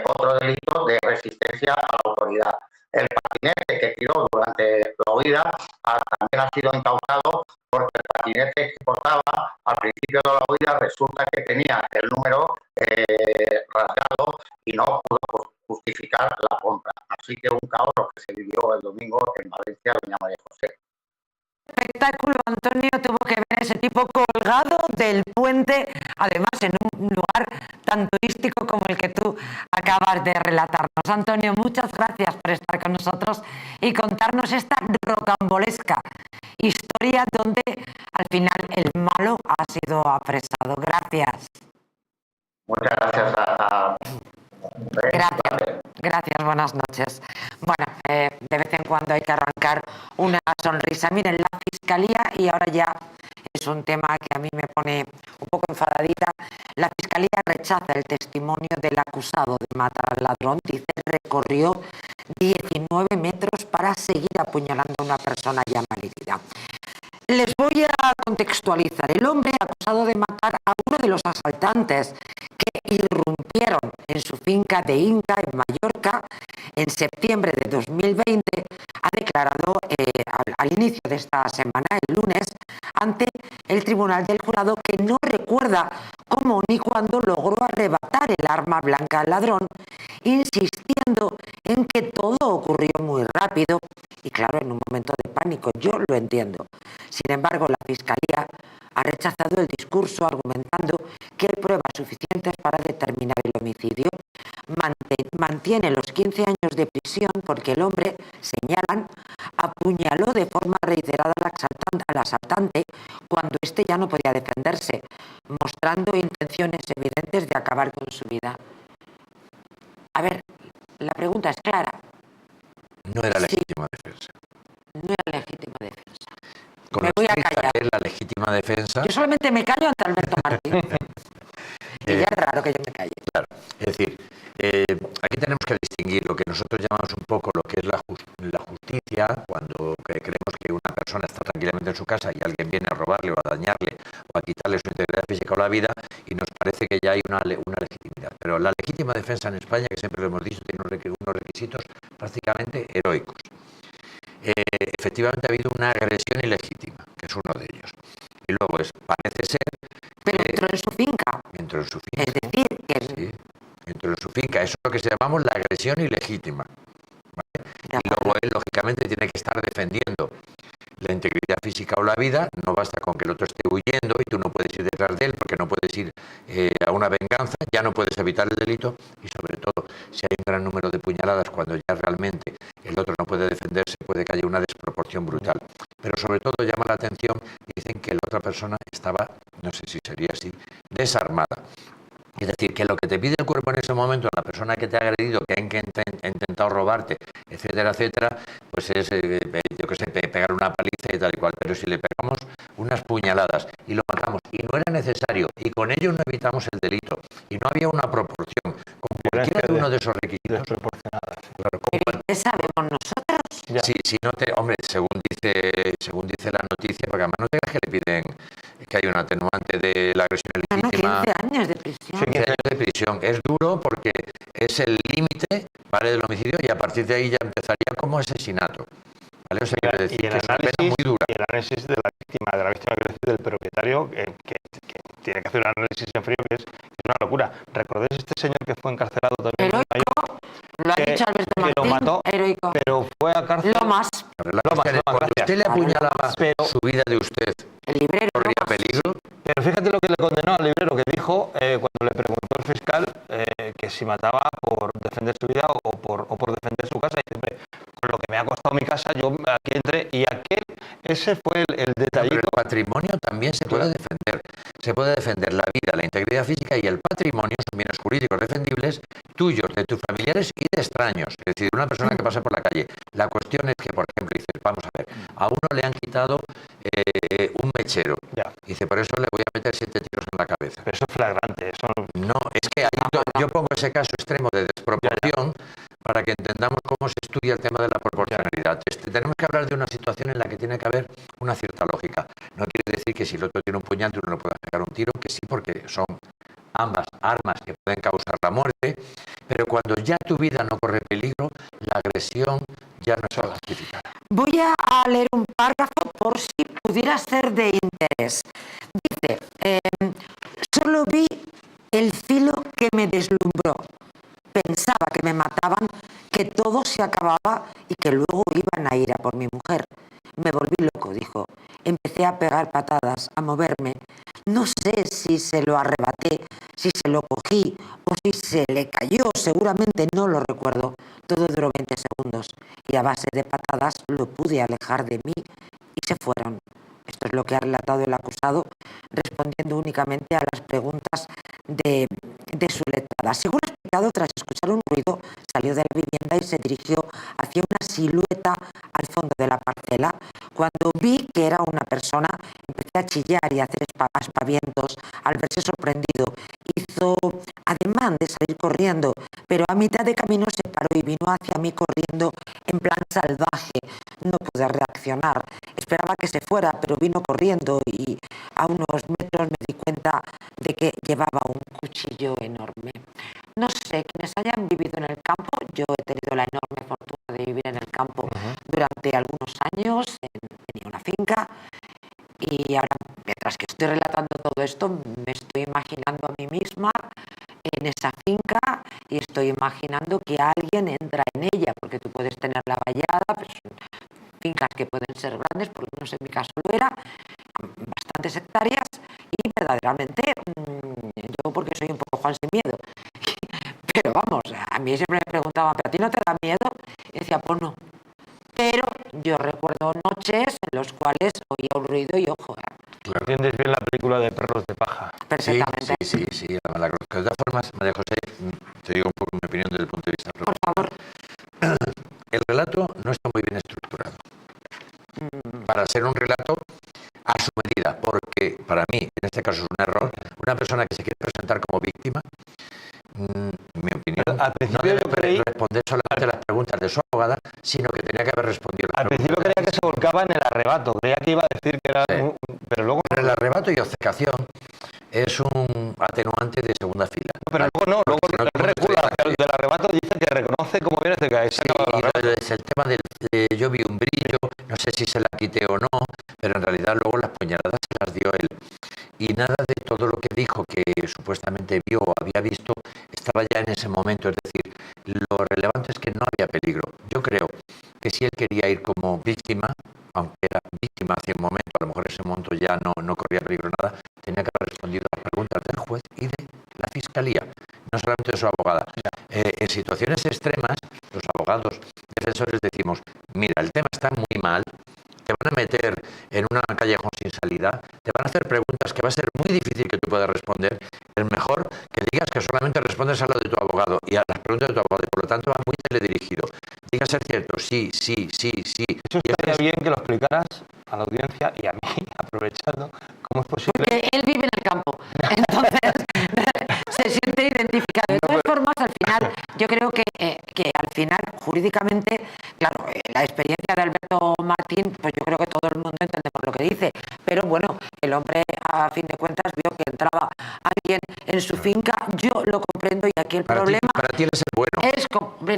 otro delito de resistencia a la autoridad. El patinete que tiró durante la huida también ha sido incautado porque el patinete que portaba al principio de la huida resulta que tenía el número rasgado y no pudo justificar la compra. Así que un caos lo que se vivió el domingo en Valencia, doña María José. Espectáculo, Antonio, tuvo que ver ese tipo colgado del puente, además en un lugar tan turístico como el que tú acabas de relatarnos. Antonio, muchas gracias por estar con nosotros y contarnos esta rocambolesca historia donde al final el malo ha sido apresado. Gracias. Muchas gracias a Gracias, buenas noches. Bueno, de vez en cuando hay que arrancar una sonrisa. Miren, la Fiscalía, y ahora ya es un tema que a mí me pone un poco enfadadita, la Fiscalía rechaza el testimonio del acusado de matar al ladrón. Dice que recorrió 19 metros para seguir apuñalando a una persona ya malherida. Les voy a contextualizar. El hombre acusado de matar a uno de los asaltantes que irrumpieron en su finca de Inca, en Mallorca, en septiembre de 2020, ha declarado al inicio de esta semana, el lunes, ante el Tribunal del Jurado que no recuerda cómo ni cuándo logró arrebatar el arma blanca al ladrón, insistiendo en que todo ocurrió muy rápido y, claro, en un momento de pánico. Yo lo entiendo. Sin embargo, la Fiscalía ha rechazado el discurso argumentando que hay pruebas suficientes para determinar el homicidio. Mantiene los 15 años de prisión porque el hombre, señalan, apuñaló de forma reiterada al asaltante cuando éste ya no podía defenderse, mostrando intenciones evidentes de acabar con su vida. A ver, la pregunta es clara. No era legítima defensa. No era legítima defensa. Con Me voy a callar. Es la legítima defensa. Yo solamente me callo ante Alberto Martín. Y ya es raro que yo me calle. Claro, es decir, aquí tenemos que distinguir lo que nosotros llamamos un poco lo que es la justicia, cuando creemos que una persona está tranquilamente en su casa y alguien viene a robarle o a dañarle o a quitarle su integridad física o la vida, y nos parece que ya hay una legitimidad. Pero la legítima defensa en España, que siempre lo hemos dicho, tiene unos requisitos prácticamente heroicos. Efectivamente ha habido una agresión ilegítima, que es uno de ellos. Y luego parece ser... Pero dentro de su finca. Dentro de su finca. Es decir, que... Sí, dentro de su finca. Eso es lo que se llamamos la agresión ilegítima. ¿Vale? Y luego él, lógicamente, tiene que estar defendiendo la integridad física o la vida. No basta con que el otro esté huyendo y tú no puedes ir detrás de él porque no puedes ir a una venganza, ya no puedes evitar el delito, y sobre todo, si hay un gran número de puñaladas cuando ya realmente el otro no puede defenderse, puede que haya una desproporción brutal. Pero sobre todo llama la atención, dicen que la otra persona estaba, no sé si sería así, desarmada. Es decir, que lo que te pide el cuerpo en ese momento, la persona que te ha agredido, que ha intentado robarte, etcétera, etcétera, pues es, yo qué sé, pegar una paliza y tal y cual. Pero si le pegamos unas puñaladas y lo matamos, y no era necesario, y con ello no evitamos el delito, y no había una proporción, con cualquiera de uno de esos requisitos. Claro, ¿qué sabemos nosotros? Sí, si no te, hombre, según dice la noticia, porque además no te creas que le piden que hay un atenuante de la agresión ilegítima. 15 años de prisión. 15 años de prisión. Es duro porque es el límite, ¿vale?, del homicidio, y a partir de ahí ya empezaría como asesinato. ¿Vale? O sea, quiere decir que es una pena muy dura. Y el análisis de la víctima, quiere decir del propietario, que tiene que hacer un análisis en frío, que es una locura. ¿Recordáis este señor que fue encarcelado también? Heroico, lo ha dicho Alberto Martín, que lo mató, heroico. Pero fue a cárcel. Lo más. Cuando usted le apuñalaba su vida de usted, el librero corría peligro. Pero fíjate lo que le condenó al librero, que dijo cuando le preguntó el fiscal que si mataba por defender su vida o por defender su casa. Y dice, con lo que me ha costado mi casa, yo aquí entré, y ese fue el detallito. Pero el patrimonio también se puede defender. Se puede defender la vida, la integridad física y el patrimonio, son bienes jurídicos defendibles tuyos, de tus familiares y de extraños. Es decir, una persona que pasa por la calle. La cuestión es que, por ejemplo, dice, vamos a ver, a uno le han quitado un mechero. Dice, por eso le voy a meter 7 tiros en la cabeza. Pero eso es flagrante. Eso... No, es que yo pongo ese caso extremo de desproporción para que entendamos cómo se estudia el tema de la proporcionalidad. Tenemos que hablar de una situación en la que tiene que haber una cierta lógica. No quiere decir que si el otro tiene un puñal tú no le puedas pegar un tiro, que sí, porque son ambas armas que pueden causar la muerte, pero cuando ya tu vida no corre peligro, la agresión ya no está justificada. Voy a leer un párrafo por si pudiera ser de interés. Dice, solo vi el filo que me deslumbró. Pensaba que me mataban, que todo se acababa y que luego iban a ir a por mi mujer. Me volví loco, dijo. Empecé a pegar patadas, a moverme. No sé si se lo arrebaté, si se lo cogí o si se le cayó. Seguramente no lo recuerdo. Todo duró 20 segundos y a base de patadas lo pude alejar de mí y se fueron. Esto es lo que ha relatado el acusado, respondiendo únicamente a las preguntas de su letrada. Según implicado, tras escuchar un ruido, salió de la vivienda y se dirigió hacia una silueta al fondo de la parcela. Cuando vi que era una persona, empecé a chillar y a hacer aspavientos. Al verse sorprendido, hizo ademán de salir corriendo, pero a mitad de camino se paró y vino hacia mí corriendo en plan salvaje. No pude reaccionar. Esperaba que se fuera, pero vino corriendo y a unos metros me di cuenta de que llevaba un cuchillo enorme. No sé, quienes hayan vivido en el campo, yo he tenido la enorme fortuna de vivir en el campo durante algunos años, tenía una finca, y ahora, mientras que estoy relatando todo esto, me estoy imaginando a mí misma en esa finca y estoy imaginando que alguien entra en ella, porque tú puedes tener la vallada, pues son fincas que pueden ser grandes, por lo menos en mi caso lo era, bastantes hectáreas, y verdaderamente, yo porque soy un poco Juan sin miedo, pero vamos, a mí siempre me preguntaban, ¿pero a ti no te da miedo? Y decía, pues no. Pero yo recuerdo noches en las cuales oía un ruido y ojo. Claro. ¿Entiendes bien la película de Perros de Paja? Perfectamente. Sí, la conozco. De todas formas, María José, te digo un poco mi opinión desde el punto de vista profesional. Por favor. El relato no está muy bien estructurado. Para ser un relato a su medida, porque para mí, en este caso es un error, una persona que se quiere presentar como víctima, en mi opinión, no debe responder solamente las preguntas de su abogada, sino que tenía que haber respondido. Al principio creía que se volcaba en el arrebato, creía que iba a decir que era... Pero luego... Pero el arrebato y obcecación es un atenuante de segunda fila. Pero luego no, luego si no, recula del arrebato, dice que reconoce cómo viene este que sí, es el tema del yo vi un brillo, no sé si se la quité o no, pero en realidad luego las puñaladas se las dio él. Y nada de todo lo que dijo que supuestamente vio o había visto estaba ya en ese momento. Es decir, lo relevante es que no había peligro. Yo creo que si él quería ir como víctima, aunque era víctima hace un momento, a lo mejor ese momento ya no corría peligro nada, tenía que haber respondido a las preguntas del juez y de la fiscalía, no solamente de su abogada. En situaciones extremas, los abogados defensores decimos, mira, el tema está muy mal, te van a meter en una callejón sin salida, te van a hacer preguntas que va a ser muy difícil que tú puedas responder. Es mejor que digas que solamente respondes a lo de tu abogado y a las preguntas de tu abogado, y por lo tanto va muy teledirigido. Diga ser cierto, sí. Eso estaría bien que lo explicaras a la audiencia y a mí, aprovechando, cómo es posible... Porque él vive en el campo, entonces se siente identificado. De todas formas, al final, yo creo que al final, jurídicamente, claro, la experiencia de Alberto Martín, pues yo creo que todo el mundo entendemos lo que dice, pero bueno, el hombre, a fin de cuentas, vio que entraba alguien en su finca, yo lo comprendo, y aquí el problema... Para ti él es el bueno. Es,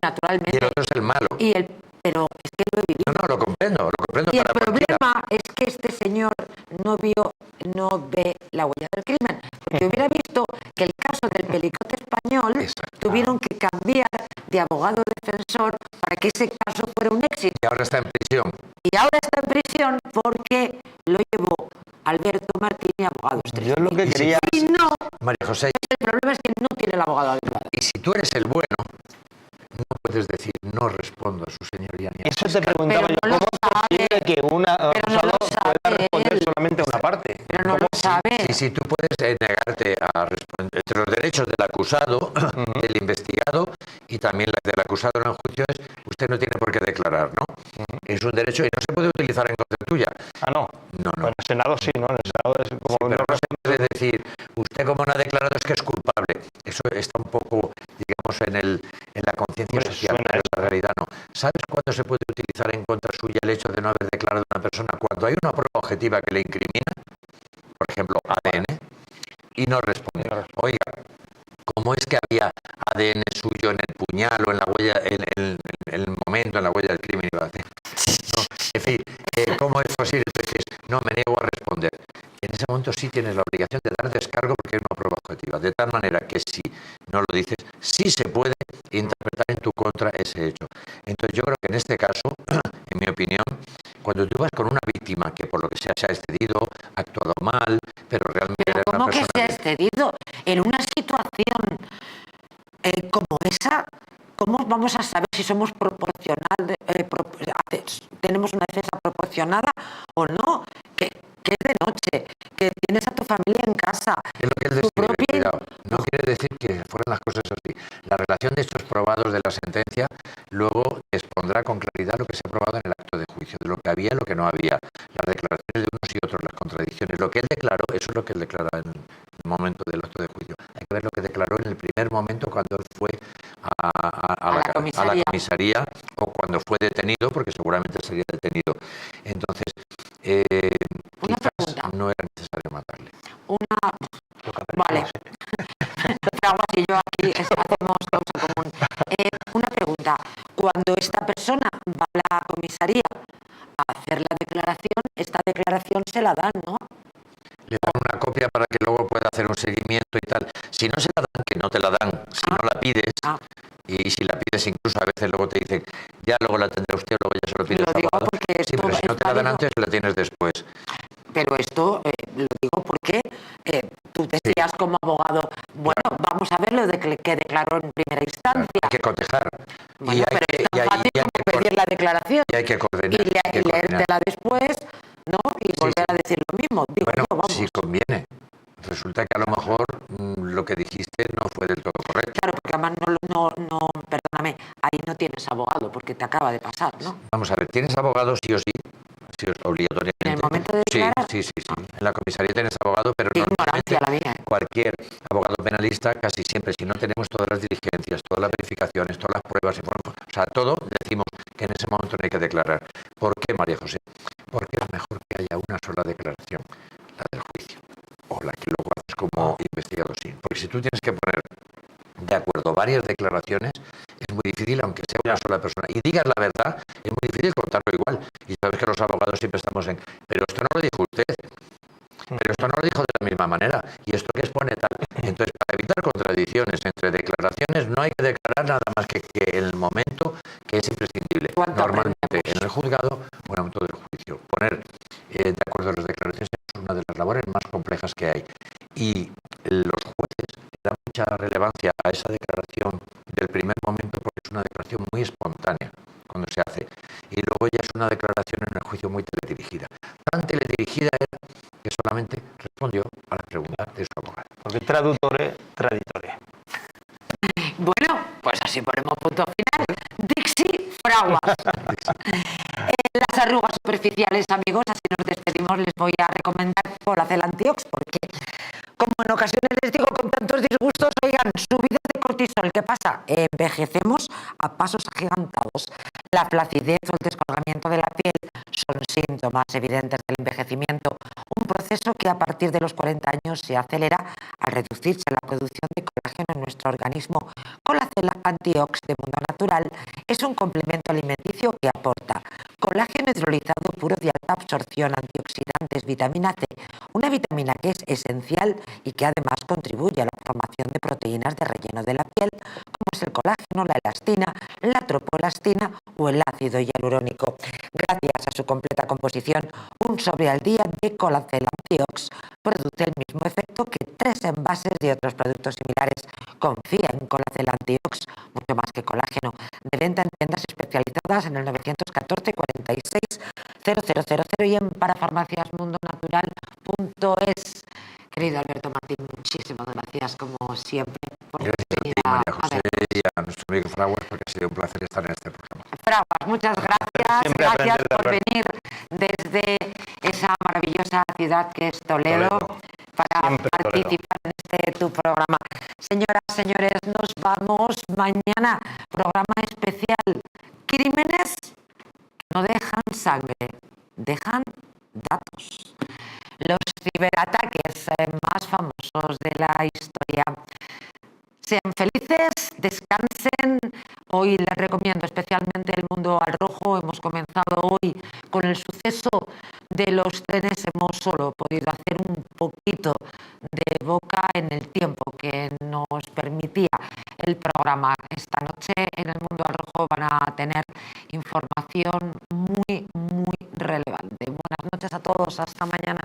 naturalmente... Y el otro es el malo. Pero es que lo he vivido. No, lo comprendo. Y el problema es que este señor no ve la huella del crimen. Porque hubiera visto que el caso del Pelicote español tuvieron que cambiar de abogado defensor para que ese caso fuera un éxito. Y ahora está en prisión. Y ahora está en prisión porque lo llevó Alberto Martín y abogados. Yo lo que quería... Y no, María José, el problema es que no tiene el abogado adecuado. Y si tú eres el bueno, no puedes decir, no respondo a su señoría ni a Eso te preguntaba yo, ¿cómo es posible que una acusado pueda responder solamente a una parte? Pero no lo sabe. Si tú puedes negarte a responder entre los derechos del acusado, del investigado y también la del acusado en juicio, usted no tiene por qué declarar, ¿no? Es un derecho y no se puede utilizar en contra tuya. Ah, no. No. En el Senado sí, ¿no? En el Senado es como... Sí, pero no se puede decir, usted como no ha declarado es que es culpable. Eso está un poco, digamos, en la conciencia social, pero en la realidad no. ¿Sabes cuándo se puede utilizar en contra suya el hecho de no haber declarado a una persona? Cuando hay una prueba objetiva que le incrimina, por ejemplo, ADN, y no responde. Oiga, ¿cómo es que había ADN suyo en el puñal o en la huella, en el momento, en la huella del crimen? Iba a decir. No, en fin, ¿cómo es posible? Entonces, no, me niego a responder. En ese momento sí tienes la obligación de dar descargo porque hay una prueba objetiva. De tal manera que si no lo dices, sí se puede interpretar en tu contra ese hecho. Entonces yo creo que en este caso, en mi opinión, cuando tú vas con una víctima que por lo que sea se ha excedido, ha actuado mal, pero realmente ¿Pero era una cómo persona... que se ha excedido? En una situación como esa, ¿cómo vamos a saber si somos tenemos una defensa proporcionada o no? Que es de noche, que tienes a tu familia en casa. Es lo que él describe, cuidado. No quiere decir que fueran las cosas así. La aprobados de la sentencia, luego expondrá con claridad lo que se ha aprobado en el acto de juicio, de lo que había y lo que no había, las declaraciones de unos y otros, las contradicciones. Lo que él declaró, eso es lo que él declara en el momento del acto de juicio. Hay que ver lo que declaró en el primer momento cuando él fue a la comisaría o cuando fue detenido, porque seguramente sería detenido. Entonces, quizás no era necesario matarle. Vale. Fraguas y yo aquí hacemos causa común. Una pregunta. Cuando esta persona va a la comisaría a hacer la declaración, esta declaración se la dan, ¿no? Le dan una copia para que luego pueda hacer un seguimiento y tal. Si no se la dan, que no te la dan. Si no la pides, y si la pides incluso a veces luego te dicen, ya luego la tendrá usted, luego ya se lo pide al abogado. Sí, pero si no te la dan antes, la tienes después. Pero esto lo digo porque tú decías como abogado, bueno, vamos a ver lo de que declaró en primera instancia. Hay que cotejar. Bueno, pero es tan fácil como pedir la declaración y hay que coordinar. Y leértela después, ¿no? Y volver a decir lo mismo. Digo, bueno, vamos. si conviene. Resulta que a lo mejor lo que dijiste no fue del todo correcto. Claro, porque además perdóname, ahí no tienes abogado, porque te acaba de pasar, ¿no? Vamos a ver, ¿tienes abogado sí o sí? Sí, obligatoriamente. En el momento de declarar. Sí. En la comisaría tienes abogado, pero normalmente cualquier abogado penalista, casi siempre, si no tenemos todas las diligencias, todas las verificaciones, todas las pruebas, o sea, todo, decimos que en ese momento no hay que declarar. ¿Por qué, María José? Porque es mejor que haya una sola declaración, la del juicio, o la que luego haces como investigado, sí. Porque si tú tienes que poner de acuerdo varias declaraciones, es muy difícil, aunque sea una sola persona, y digas la verdad, es muy difícil contarlo igual. Y sabes que los abogados siempre estamos en, pero esto no lo dijo usted, pero esto no lo dijo de la misma manera, y esto que expone tal. Entonces, para evitar contradicciones entre declaraciones, no hay que declarar nada más que en el momento que es imprescindible. Normalmente, en el juzgado o en el momento del juicio. Poner de acuerdo las declaraciones es una de las labores más complejas que hay. Y los jueces dan mucha relevancia a esa declaración del primer momento porque es una declaración muy espontánea cuando se hace. Y luego ya es una declaración en el juicio muy teledirigida. Tan teledirigida era que solamente respondió a la pregunta de su abogado. Porque traductore, traditore. Bueno, pues así ponemos punto final. Dixi Fraguas. Las arrugas superficiales, amigos, así nos despedimos. Les voy a recomendar Colacel Antiox porque, como en ocasiones les digo con tantos disgustos, oigan, subida de cortisol, ¿qué pasa? Envejecemos a pasos agigantados. La flacidez o el descolgamiento de la piel son síntomas evidentes del envejecimiento, un proceso que a partir de los 40 años se acelera al reducirse la producción de colágeno en nuestro organismo. Colacel Antiox de Mundo Natural es un complemento alimenticio que aporta colágeno hidrolizado puro de alta absorción, antioxidantes, vitamina C, una vitamina que es esencial y que además contribuye a la formación de proteínas de relleno de la piel, como es el colágeno, la elastina, la tropoelastina o el ácido hialurónico. Gracias a su completa composición, un sobre al día de Colacel Antiox produce el mismo efecto que 3 envases de otros productos similares. Confía en Colacel Antiox, mucho más que colágeno. De venta en tiendas especializadas en el 914 46 0000 y en parafarmaciasmundonatural.es. Querido Alberto Martín, muchísimas gracias como siempre por venir a María José y a nuestro amigo Fraguas, porque ha sido un placer estar en este programa. Fraguas, muchas gracias. Gracias por venir desde esa maravillosa ciudad que es Toledo para participar en este tu programa. Señoras, señores, nos vamos mañana. Programa especial. Crímenes que no dejan sangre, dejan datos. Los ciberataques más famosos de la historia. Sean felices, descansen. Hoy les recomiendo especialmente El Mundo al Rojo. Hemos comenzado hoy con el suceso de los trenes. Hemos solo podido hacer un poquito de boca en el tiempo que nos permitía el programa. Esta noche en El Mundo al Rojo van a tener información muy relevante. Buenas noches a todos. Hasta mañana.